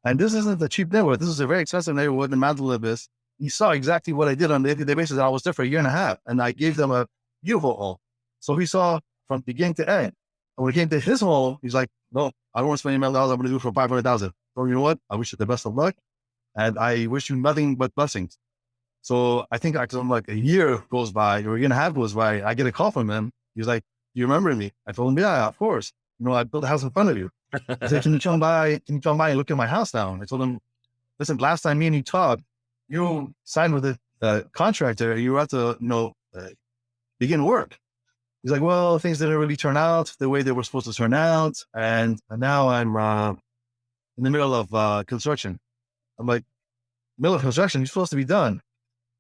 And this isn't a cheap neighborhood. This is a very expensive neighborhood in Mount Olympus. He saw exactly what I did on a day-to-day basis. And I was there for 1.5 years, and I gave them a beautiful home. So he saw from beginning to end. And when it came to his home, he's like, no, I don't want to spend $1 million. I'm going to do it for $500,000. So you know what? I wish you the best of luck. And I wish you nothing but blessings. So I think like a year goes by or 1.5 years goes by. I get a call from him. He's like, do you remember me? I told him, yeah, of course. You know, I built a house in front of you. He said, can you come by and look at my house now? I told him, listen, last time me and you talked, you signed with a contractor. You were at to, begin work. He's like, well, things didn't really turn out the way they were supposed to turn out. And now I'm in the middle of construction. I'm like, middle of construction, you're supposed to be done.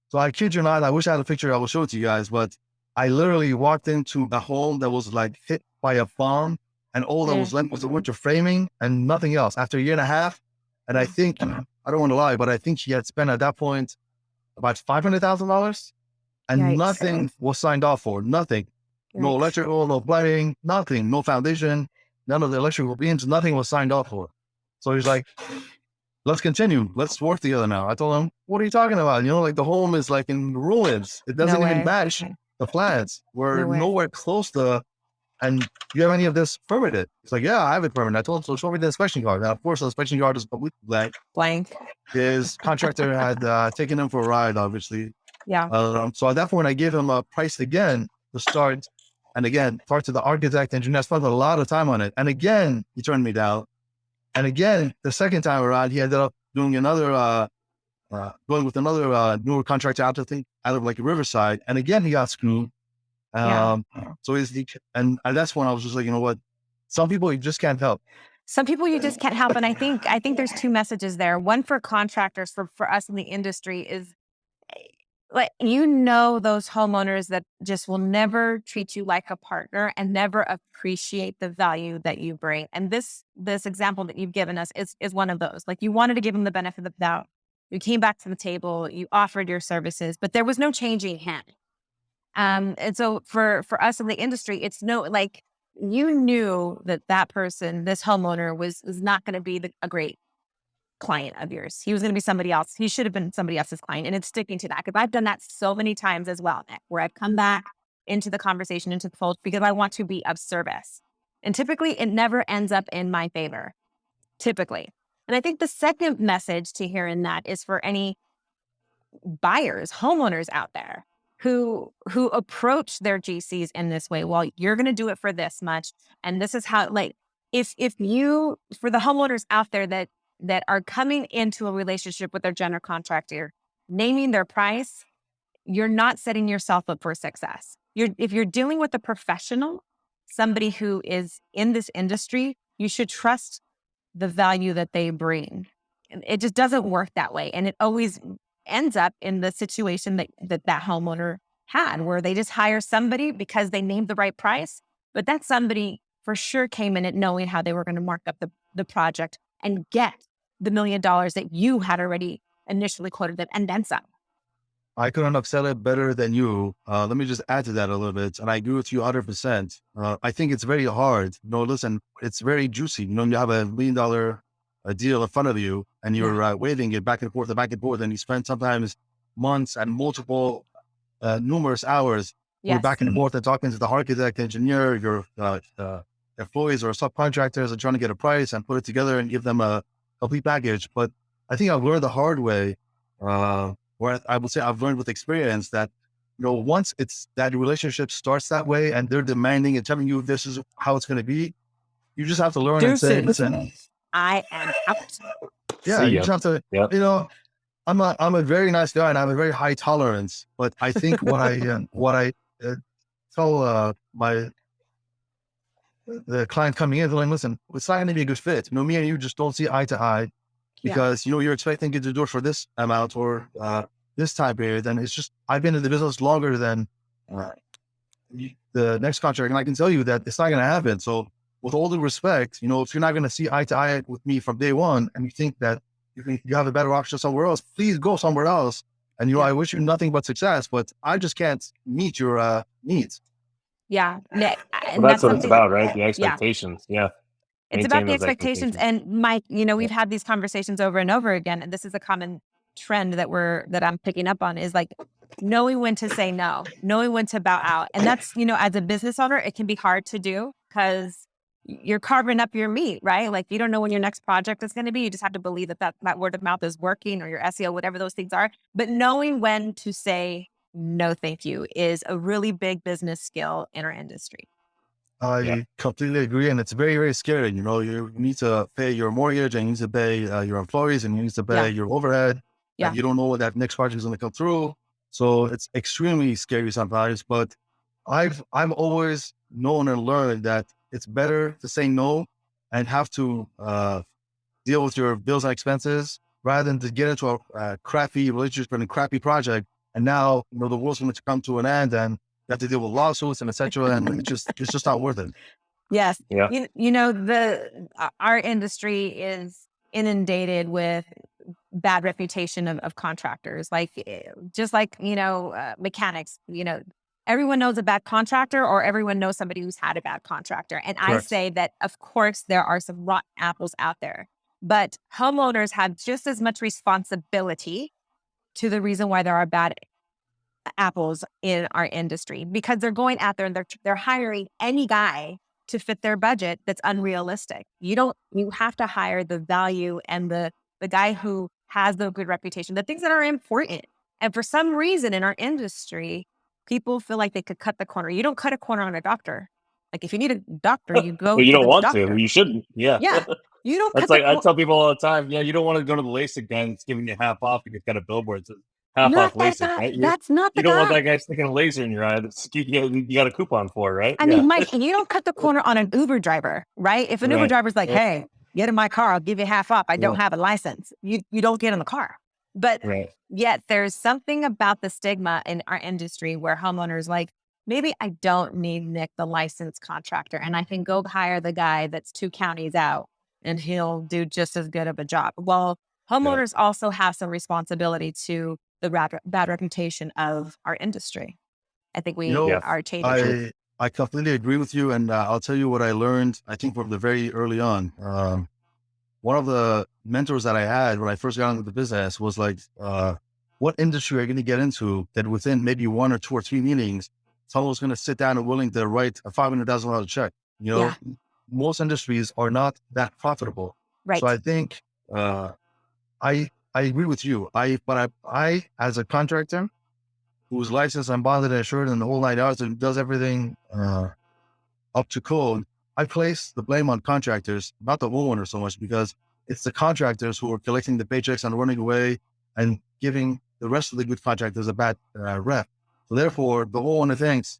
So I kid you not, I wish I had a picture I will show it to you guys, but I literally walked into a home that was like hit by a bomb, and all that was left was the winter framing and nothing else after 1.5 years. And I think, I don't want to lie, but I think she had spent at that point about $500,000, and Yikes. Nothing was signed off for. Nothing. No Yikes. electrical, no plumbing, nothing, no foundation, none of the electrical beams, nothing was signed off for. So he's like, let's continue. Let's work together now. I told him, what are you talking about? You know, like the home is like in ruins. It doesn't No even way. match the plans. We're No way. nowhere close to, and do you have any of this permitted? He's like, yeah, I have it permitted. I told him, so show me the inspection card. Now, of course, the inspection card is completely blank. Blank. His contractor had taken him for a ride, obviously. Yeah. So at that point, I gave him a price again to start. And again, talked to the architect, engineer, spent a lot of time on it. And again, he turned me down. And again, the second time around, he ended up doing going with another newer contractor out of like Riverside. And again, he got screwed. So and that's when I was just like, you know what? Some people you just can't help. Some people you just can't help. And I think there's two messages there. One for contractors, for us in the industry is, like, those homeowners that just will never treat you like a partner and never appreciate the value that you bring. And this example that you've given us is one of those. Like, you wanted to give them the benefit of the doubt. You came back to the table, you offered your services, but there was no changing hand. And so for us in the industry, it's you knew that person, this homeowner was not going to be a great client of yours. He was going to be somebody else. He should have been somebody else's client. And it's sticking to that, because I've done that so many times as well, Nick, where I've come back into the conversation, into the fold, because I want to be of service. And typically it never ends up in my favor, typically. And I think the second message to hear in that is for any buyers, homeowners out there who approach their GCs in this way. Well, you're going to do it for this much. And this is how, if you, for the homeowners out there that are coming into a relationship with their general contractor, naming their price, you're not setting yourself up for success. If you're dealing with a professional, somebody who is in this industry, you should trust the value that they bring. And it just doesn't work that way. And it always ends up in the situation that homeowner had, where they just hire somebody because they named the right price. But that somebody for sure came in it knowing how they were going to mark up the project and get the $1 million that you had already initially quoted them, and then some. I couldn't have said it better than you. Let me just add to that a little bit. And I agree with you 100%. I think it's very hard. Listen, it's very juicy. You have $1 million deal in front of you and you're waving it back and forth and back and forth. And you spend sometimes months and multiple, numerous hours going back and forth and talking to the architect, engineer, your employees or subcontractors and trying to get a price and put it together and give them a complete package. But I think I've learned the hard way, where I would say I've learned with experience that, once it's that relationship starts that way and they're demanding and telling you this is how it's going to be, you just have to learn and say, listen, I am out. Yeah, you just have to, I'm a very nice guy and I have a very high tolerance, but I think what I tell the client coming in, like, listen, it's not going to be a good fit. Me and you just don't see eye to eye. Because, you're expecting it to do it for this amount or this time period. And it's just, I've been in the business longer than the next contract. And I can tell you that it's not going to happen. So with all due respect, if you're not going to see eye to eye with me from day one and you think that you have a better option somewhere else, please go somewhere else. And, I wish you nothing but success, but I just can't meet your needs. Yeah. Well, that's what it's about, right? The expectations. Yeah. It's about the expectations. And Mike, we've had these conversations over and over again. And this is a common trend that I'm picking up on, is like knowing when to say no, knowing when to bow out. And that's, as a business owner, it can be hard to do because you're carving up your meat, right? Like you don't know when your next project is going to be. You just have to believe that word of mouth is working, or your SEO, whatever those things are. But knowing when to say no, thank you, is a really big business skill in our industry. I completely agree. And it's very, very scary. You need to pay your mortgage and you need to pay your employees and you need to pay your overhead. Yeah. And you don't know what that next project is going to come through. So it's extremely scary sometimes, but I've always known and learned that it's better to say no and have to deal with your bills and expenses rather than to get into a crappy relationship and a crappy project. And now, the world's going to come to an end and you have to deal with lawsuits and et cetera. And it's just not worth it. Yes. Yeah. Our industry is inundated with bad reputation of contractors, just like mechanics, everyone knows a bad contractor or everyone knows somebody who's had a bad contractor. And correct. I say that, of course, there are some rotten apples out there, but homeowners have just as much responsibility to the reason why there are bad apples in our industry, because they're going out there and they're hiring any guy to fit their budget that's unrealistic. You have to hire the value and the guy who has the good reputation, the things that are important. And for some reason in our industry, people feel like they could cut the corner. You don't cut a corner on a doctor. Like if you need a doctor, you go. Well, you to don't the want doctor. to. You shouldn't. Yeah. Yeah. You don't. That's I tell people all the time. Yeah, you don't want to go to the LASIK guy that's giving you half off because it's got a billboard that says half off LASIK. Right? That's not the guy. You don't want that guy sticking a laser in your eye that you got a coupon for, right? I mean, Mike, you don't cut the corner on an Uber driver, right? If an Uber driver's like, hey, get in my car, I'll give you half off. I don't have a license. You don't get in the car. But yet there's something about the stigma in our industry where homeowners like, maybe I don't need Nick, the licensed contractor, and I can go hire the guy that's 2 counties out and he'll do just as good of a job. Well, homeowners also have some responsibility to the bad reputation of our industry. I think we are changing. I completely agree with you. And I'll tell you what I learned, I think from the very early on. One of the mentors that I had when I first got into the business was like, what industry are you going to get into that within maybe 1 or 2 or 3 meetings, someone's going to sit down and willing to write a $500,000 check? Most industries are not that profitable. Right. So I think I agree with you. But I, as a contractor who's licensed and bonded and insured and the whole 9 yards and does everything up to code, I place the blame on contractors, not the homeowner so much, because it's the contractors who are collecting the paychecks and running away and giving the rest of the good contractors a bad rep. So therefore, the homeowner thinks,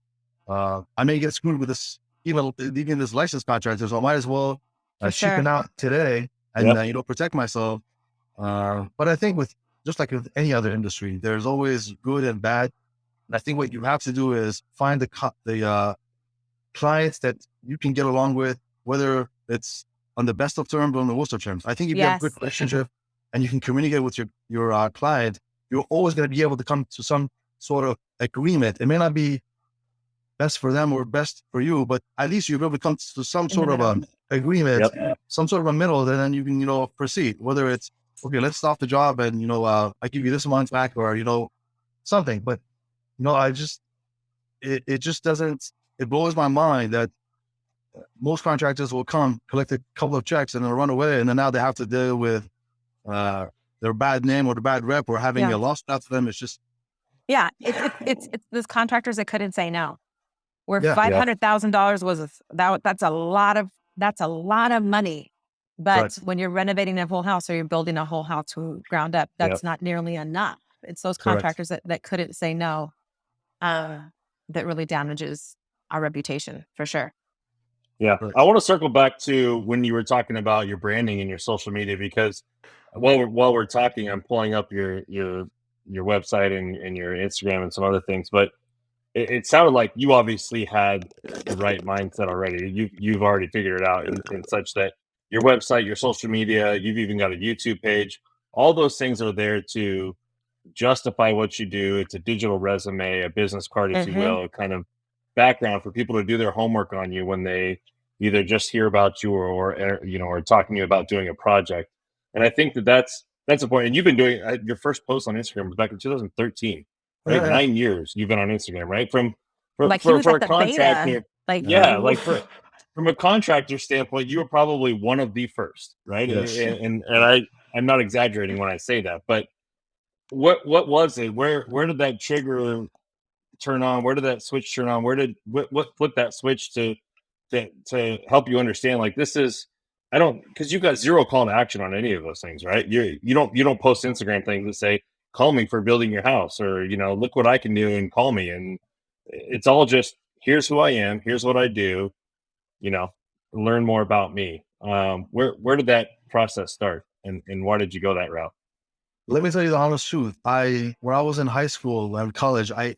I may get screwed with this even this licensed contractor, so I might as well For cheap sure. it out today and protect myself. But I think just like with any other industry, there's always good and bad. And I think what you have to do is find the clients that you can get along with, whether it's on the best of terms or on the worst of terms. I think if you have a good Yes. relationship and you can communicate with your client, you're always going to be able to come to some sort of agreement. It may not be best for them or best for you, but at least you'll be able to come to some In the sort of middle. agreement, some sort of a middle, and then you can, proceed. Whether it's, okay, let's stop the job and, I give you this month back or, something. But, it just doesn't, it blows my mind that most contractors will come, collect a couple of checks and then run away. And then now they have to deal with their bad name or the bad rep or having a loss after them. It's just, Yeah. It's those contractors that couldn't say no. Where Yeah. $500,000 was that's a lot of money. But Right. when you're renovating a whole house or you're building a whole house from ground up, that's not nearly enough. It's those Correct. contractors that couldn't say no that really damages our reputation for sure. Yeah. Right. I want to circle back to when you were talking about your branding and your social media, because while we're talking, I'm pulling up your website and your Instagram and some other things, but it sounded like you obviously had the right mindset already. You've already figured it out in such that your website, your social media, you've even got a YouTube page. All those things are there to justify what you do. It's a digital resume, a business card, if you will, kind of background for people to do their homework on you when they either just hear about you or talking to you about doing a project. And I think that's important. And you've been doing your first post on Instagram was back in 2013, right? Yeah. 9 years you've been on Instagram, right? Like he was For at a the beta. contractor, Like like from a contractor standpoint, you were probably one of the first, right? Yes. And I'm not exaggerating when I say that, but what was it? Where did that trigger turn on? Where did that switch turn on? What flipped that switch to help you understand, like, this is, I don't, because you've got zero call to action on any of those things, right? You don't post Instagram things that say, call me for building your house, or look what I can do and call me. And it's all just, here's who I am, here's what I do, you know, learn more about me. Where did that process start, and why did you go that route? Let me tell you the honest truth. When I was in high school and college, I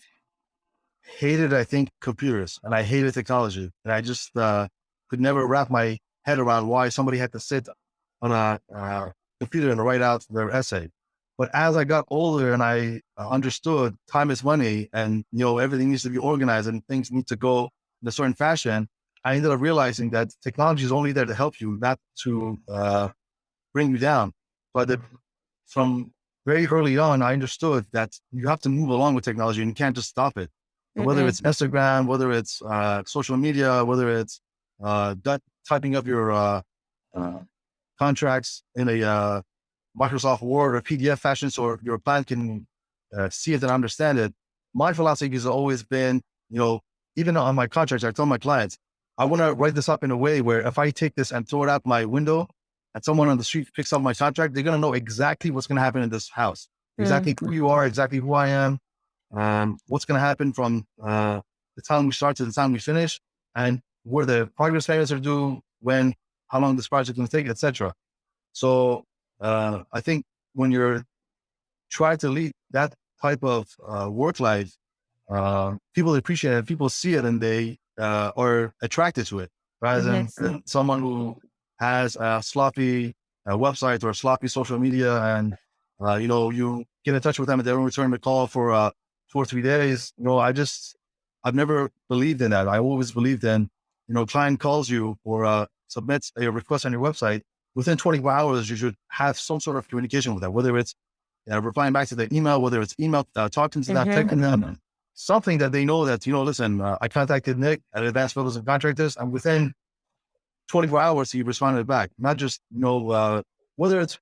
hated, I think, computers and I hated technology. And I just could never wrap my head around why somebody had to sit on a computer and write out their essay. But as I got older and I understood time is money and, everything needs to be organized and things need to go in a certain fashion, I ended up realizing that technology is only there to help you, not to bring you down. But from very early on, I understood that you have to move along with technology and you can't just stop it. And whether it's Instagram, whether it's social media, whether it's typing up your contracts in a Microsoft Word or PDF fashion so your client can see it and understand it. My philosophy has always been, even on my contracts, I tell my clients, I want to write this up in a way where if I take this and throw it out my window and someone on the street picks up my contract, they're going to know exactly what's going to happen in this house, exactly who you are, exactly who I am, what's going to happen from the time we start to the time we finish, and where the progress payments are due, how long this project is going to take, etc. So I think when you're trying to lead that type of work life, people appreciate it, people see it, and they are attracted to it, rather than someone who has a sloppy website or a sloppy social media, and you get in touch with them and they don't return the call for 2 or 3 days. I've never believed in that. I always believed in, client calls you or submits a request on your website. Within 24 hours, you should have some sort of communication with them, whether it's replying back to the email, whether it's email, talking to them, texting them, something that they know that, listen, I contacted Nick at Advanced Builders and Contractors, and within 24 hours, he responded back. Not just, whether it's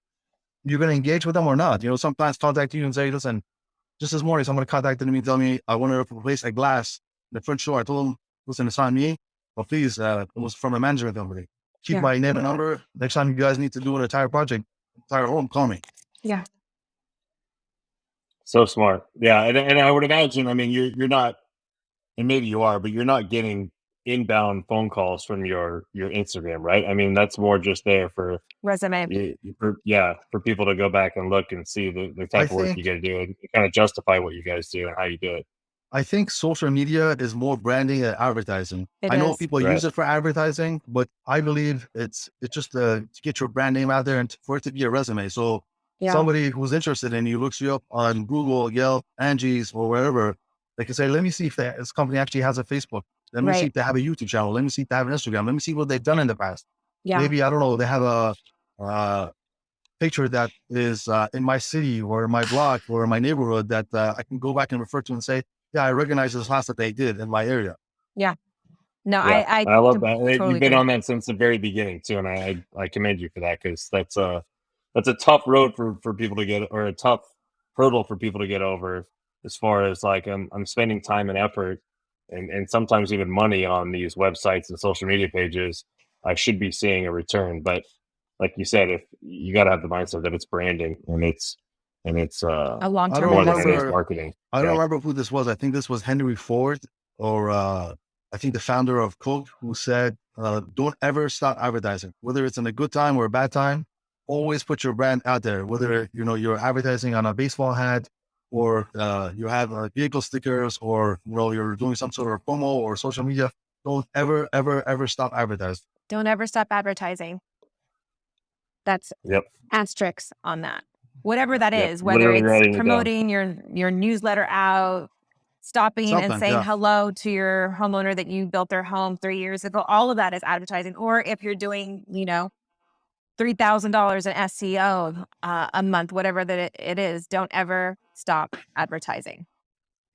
you're going to engage with them or not. Some clients contact you and say, listen, just this morning, someone contacted me and tell me I want to replace a glass in the front door. I told them, listen, it's on me, but please, it was from a management company. Keep my name and number. Next time you guys need to do an entire project, entire home, call me. Yeah. So smart. Yeah. And I would imagine, I mean, you're not, and maybe you are, but you're not getting inbound phone calls from your Instagram, right? I mean, that's more just there for Resume. for people to go back and look and see the I type of work you think got to do and kind of justify what you guys do and how you do it. I think social media is more branding and advertising. It I know is. people Right. use it for advertising, but I believe it's just to get your brand name out there and for it to be a resume. So Yeah. somebody who's interested in you looks you up on Google, Yelp, Angie's, or wherever. They can say, let me see if this company actually has a Facebook. Let me see Right. if they have a YouTube channel. Let me see if they have an Instagram. Let me see what they've done in the past. Yeah. Maybe, I don't know, they have a picture that is in my city or my block or my neighborhood that I can go back and refer to and say, yeah, I recognize this house that they did in my area. Yeah. No, Yeah, I I love that. And totally you've been agree. on that since the very beginning too, and I commend you for that because that's a tough road for people to get, or a tough hurdle for people to get over, as far as like I'm spending time and effort and sometimes even money on these websites and social media pages. I should be seeing a return, but like you said, if you got to have the mindset that it's branding and it's A I long-term don't more than it is investment. marketing. I don't Yeah. remember who this was. I think this was Henry Ford or I think the founder of Coke, who said, don't ever stop advertising, whether it's in a good time or a bad time. Always put your brand out there, whether you're advertising on a baseball hat or you have vehicle stickers or you're doing some sort of promo or social media. Don't ever, ever, ever stop advertising. Don't ever stop advertising. That's Yep. asterisks on that. Whatever that Yep. is, whether Literally it's writing it down. promoting your newsletter out, stopping and Something, saying yeah. hello to your homeowner that you built their home 3 years ago, all of that is advertising. Or if you're doing, $3,000 in SEO a month, whatever that it is, don't ever stop advertising.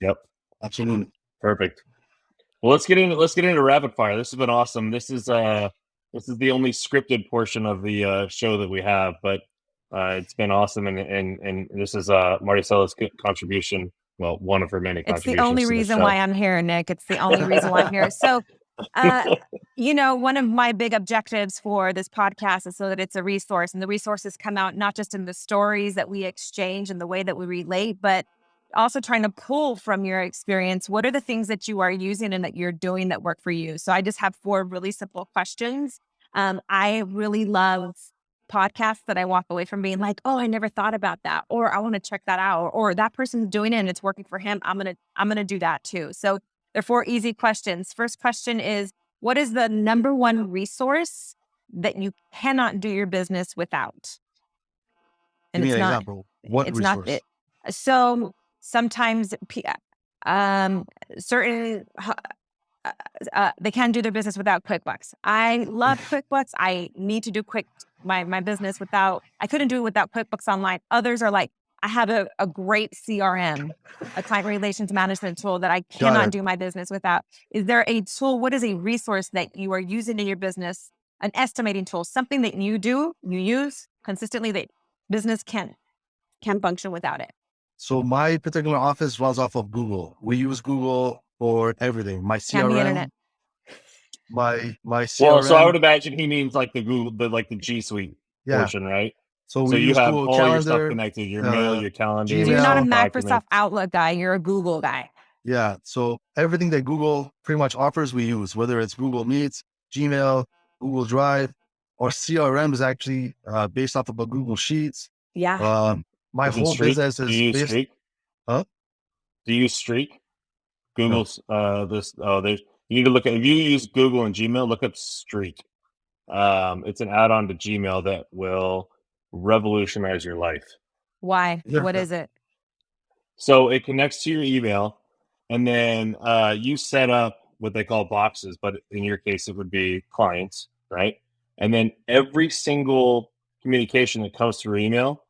Yep. Absolutely. Perfect. Well, let's get into rapid fire. This has been awesome. This is the only scripted portion of the show that we have, but it's been awesome, and this is Marticella's contribution. Well, one of her many It's contributions. the only to the reason show. why I'm here, Nick. It's the only reason why I'm here. So, one of my big objectives for this podcast is so that it's a resource, and the resources come out not just in the stories that we exchange and the way that we relate, but also trying to pull from your experience. What are the things that you are using and that you're doing that work for you? So I just have 4 really simple questions. I really love podcasts that I walk away from being like, oh, I never thought about that, or I want to check that out, or that person's doing it and it's working for him. I'm gonna do that too. So there are 4 easy questions. First question is, what is the number one resource that you cannot do your business without? Give me an example. What It's resource? not it. So sometimes certain they can't do their business without QuickBooks. I love QuickBooks. I need to do my business without. I couldn't do it without QuickBooks Online. Others are like, I have a great CRM, a client relations management tool that I cannot it. do my business without. Is there a tool? What is a resource that you are using in your business? An estimating tool, something that you use consistently that business can't function without it. So my particular office runs off of Google. We use Google for everything. My Can the CRM, internet. my CRM. Well, so I would imagine he means like the Google, the G Suite Yeah. portion, right? So So we you use have Google all your stuff Calendar. connected, your mail, your calendar. Gmail. So you're not a documents. Microsoft Outlook guy. You're a Google guy. Yeah. So everything that Google pretty much offers, we use, whether it's Google Meets, Gmail, Google Drive, or CRM is actually based off of a Google Sheets. Yeah. My Is it whole Streak? business Do is you use based. Streak? Huh? Do you use Streak? Google's there's you need to look at, if you use Google and Gmail, look up Streak. It's an add-on to Gmail that will revolutionize your life. Why? Yeah. What is it? So it connects to your email, and then you set up what they call boxes, but in your case, it would be clients, right? And then every single communication that comes through email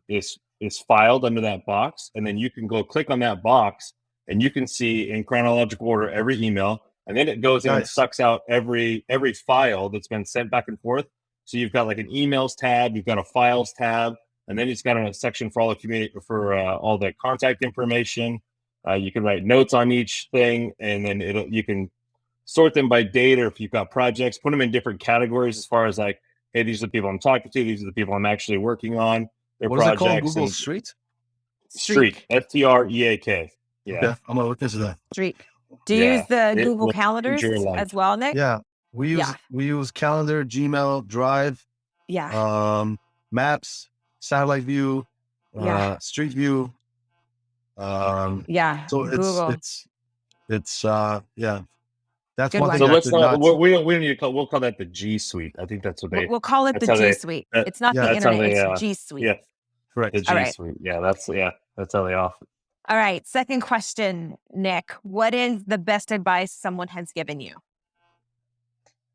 is filed under that box, and then you can go click on that box, and you can see in chronological order every email, and then it goes in and Nice. sucks out every file that's been sent back and forth. So you've got like an emails tab, you've got a files tab, and then it's got a section for all the all the contact information. You can write notes on each thing, and then you can sort them by date, or if you've got projects, put them in different categories as far as like, hey, these are the people I'm talking to, these are the people I'm actually working on their What is it projects. called? Google and Street? Streak, Streak, STREAK. Yeah. Okay. I'm gonna look into that. Streak. Do you use the It Google will Calendars change your life. as well, Nick? Yeah, we use Calendar, Gmail, Drive, Yeah. Maps, Satellite View, Yeah. Street View. Yeah. So Google. yeah. That's Good one one. thing So I let's could not. not. We don't need to call. We'll call that the G Suite. I think that's what they. We'll call it That's the how G they. Suite. That, It's not Yeah. the that's how internet. they. It's G Suite. Yeah, Correct. the All G right. Suite. Yeah, that's how they offer. All right. Second question, Nick. What is the best advice someone has given you?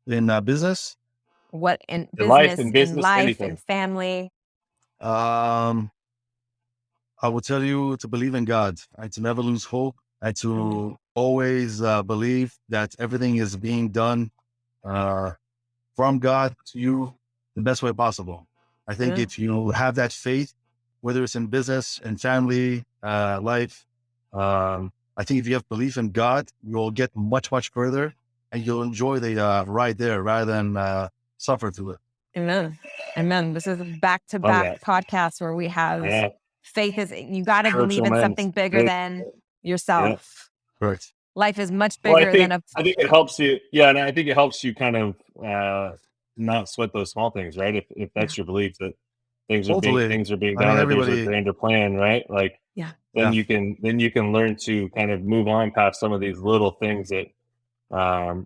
In business, What in In life, business, in in business, life, anything. in family? I will tell you to believe in God, and to never lose hope, and to always believe that everything is being done from God to you the best way possible. I think Yeah. if you have that faith, whether it's in business and family, life, I think if you have belief in God, you'll get much, much further, and you'll enjoy the ride there rather than suffer through it. Amen. Amen. This is a Love back-to-back that. podcast where we have Yeah, faith is you got to believe spiritual in men. something bigger than yourself. Correct. Life is much Well, bigger than a I think it helps you. Yeah, and I think it helps you kind of not sweat those small things, right? If that's your belief that things are being Hopefully, done, I mean, that there's a everybody, grander plan, right? Like yeah. then Yeah. you can learn to kind of move on past some of these little things that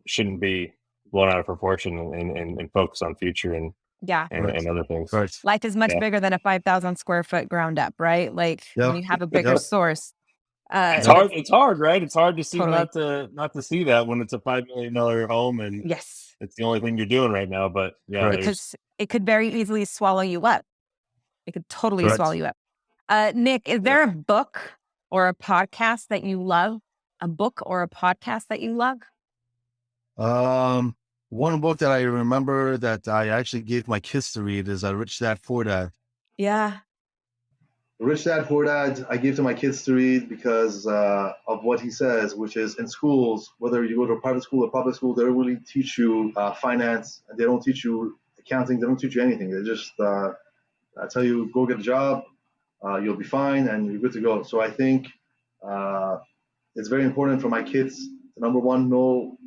shouldn't be blown out of proportion and focus on future and Yeah. other things. correct. Life is much Yeah. bigger than a 5,000 square foot ground up, right? Like when you have a bigger Yep. source. It's hard. It's hard, right? It's hard to see Totally. not to see that when it's a $5 million home and Yes. it's the only thing you're doing right now. But yeah, Correct. Because it could very easily swallow you up. It could totally Correct. swallow you up. Nick, is there a book or a podcast that you love? A book or a podcast that you love? One book that I remember that I actually gave my kids to read is Rich Dad Poor Dad. Yeah. Rich Dad Poor Dad, I gave to my kids to read because of what he says, which is in schools, whether you go to a private school or public school, they don't really teach you finance, and they don't teach you accounting, they don't teach you anything. They just tell you, go get a job, you'll be fine, and you're good to go. So I think it's very important for my kids to, number one, know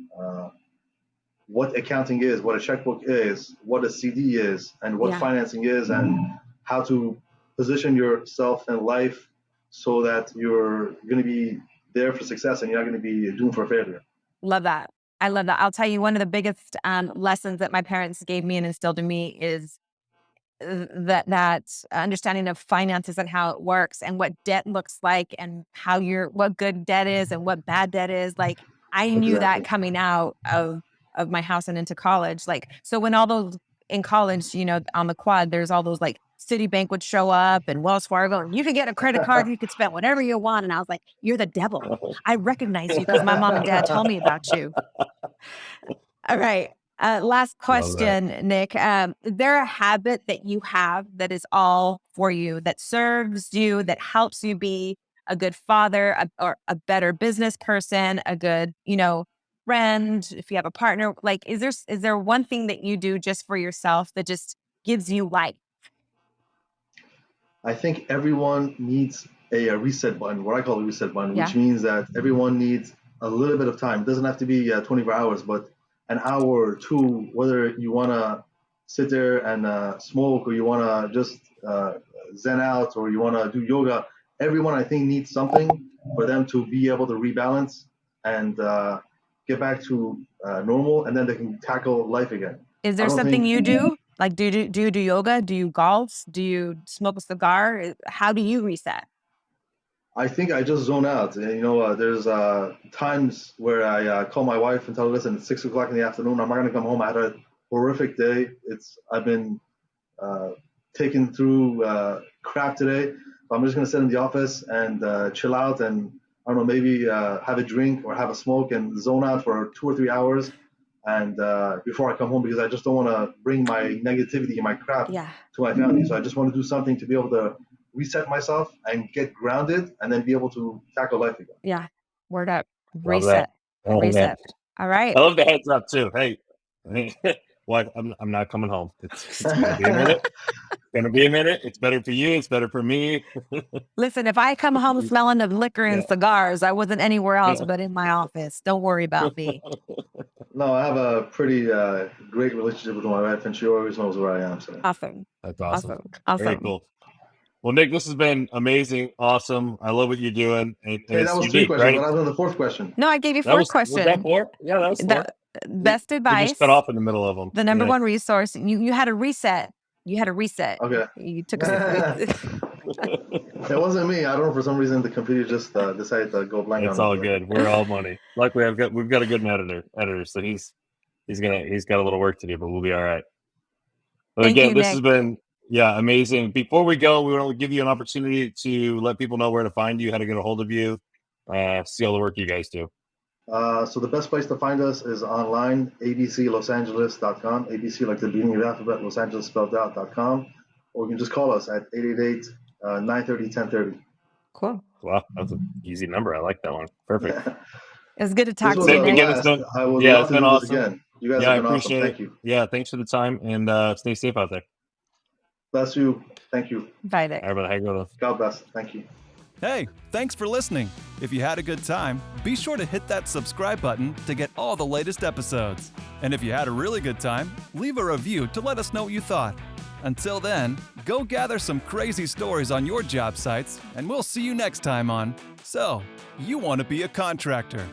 what accounting is, what a checkbook is, what a CD is, and what financing is, and how to position yourself in life so that you're going to be there for success and you're not going to be doomed for failure. Love that. I love that. I'll tell you, one of the biggest lessons that my parents gave me and instilled in me is that understanding of finances and how it works and what debt looks like and what good debt is and what bad debt is. Like I knew that coming out of my house and into college. Like, so when all those in college, on the quad, there's all those like Citibank would show up and Wells Fargo, and you could get a credit card, you could spend whatever you want. And I was like, you're the devil. I recognize you because my mom and dad told me about you. All right. Last question, Nick. Is there a habit that you have that is all for you, that serves you, that helps you be a good father or a better business person, a good, friend, if you have a partner? Like, is there one thing that you do just for yourself that just gives you life? I think everyone needs a reset button, what I call a reset button, which means that everyone needs a little bit of time. It doesn't have to be 24 hours, but an hour or two, whether you want to sit there and smoke, or you want to just zen out, or you want to do yoga. Everyone, I think, needs something for them to be able to rebalance and get back to normal, and then they can tackle life again. Is there something you do? Like, do you do yoga? Do you golf? Do you smoke a cigar? How do you reset? I think I just zone out. There's times where I call my wife and tell her, listen, it's 6 o'clock in the afternoon. I'm not going to come home. I had a horrific day. I've been taken through crap today. So I'm just going to sit in the office and chill out and, I don't know, maybe have a drink or have a smoke and zone out for 2 or 3 hours. And before I come home, because I just don't want to bring my negativity and my crap to my family. So I just want to do something to be able to reset myself and get grounded and then be able to tackle life again. Yeah. Word up. Reset. Reset. All right. I love the heads up too. Hey, what? I'm not coming home. It's gonna be a minute. gonna be a minute. It's better for you. It's better for me. Listen, if I come home smelling of liquor and cigars, I wasn't anywhere else but in my office. Don't worry about me. No, I have a pretty great relationship with my wife, and she always knows where I am. So Awesome. That's awesome. Awesome. Very cool. Well, Nick, this has been amazing. Awesome. I love what you're doing. And hey, that was unique, 3 questions. right? What happened to the 4th question? No, I gave you That 4 was questions. that 4? Yeah, that was 4. Best You advice. just cut off in the middle of them. The number one resource. You had a reset. You had a reset. Okay. You took a It wasn't me. I don't know, for some reason the computer just decided to go blank. It's all good. We're all money. Luckily, we've got a good editor, so he's got a little work to do, but we'll be all right. But Thank again, you, this Nick. has been amazing. Before we go, we want to give you an opportunity to let people know where to find you, how to get a hold of you, see all the work you guys do. So the best place to find us is online, abclosangeles.com, ABC like the beginning of the alphabet, Los Angeles spelled out.com, or you can just call us at 888-930-1030. Cool. Wow, that's an easy number. I like that one. Perfect. It's good to talk This to was you, a Nick. Again, blast. it's been- I would yeah, love it's to been do awesome. this again. You guys Yeah, I have been awesome. appreciate Thank it. you. Yeah, thanks for the time, and stay safe out there. Bless you. Thank you. Bye, Nick. All right, how you going? God bless. Thank you. Hey, thanks for listening. If you had a good time, be sure to hit that subscribe button to get all the latest episodes. And if you had a really good time, leave a review to let us know what you thought. Until then, go gather some crazy stories on your job sites, and we'll see you next time on So, You Want to Be a Contractor.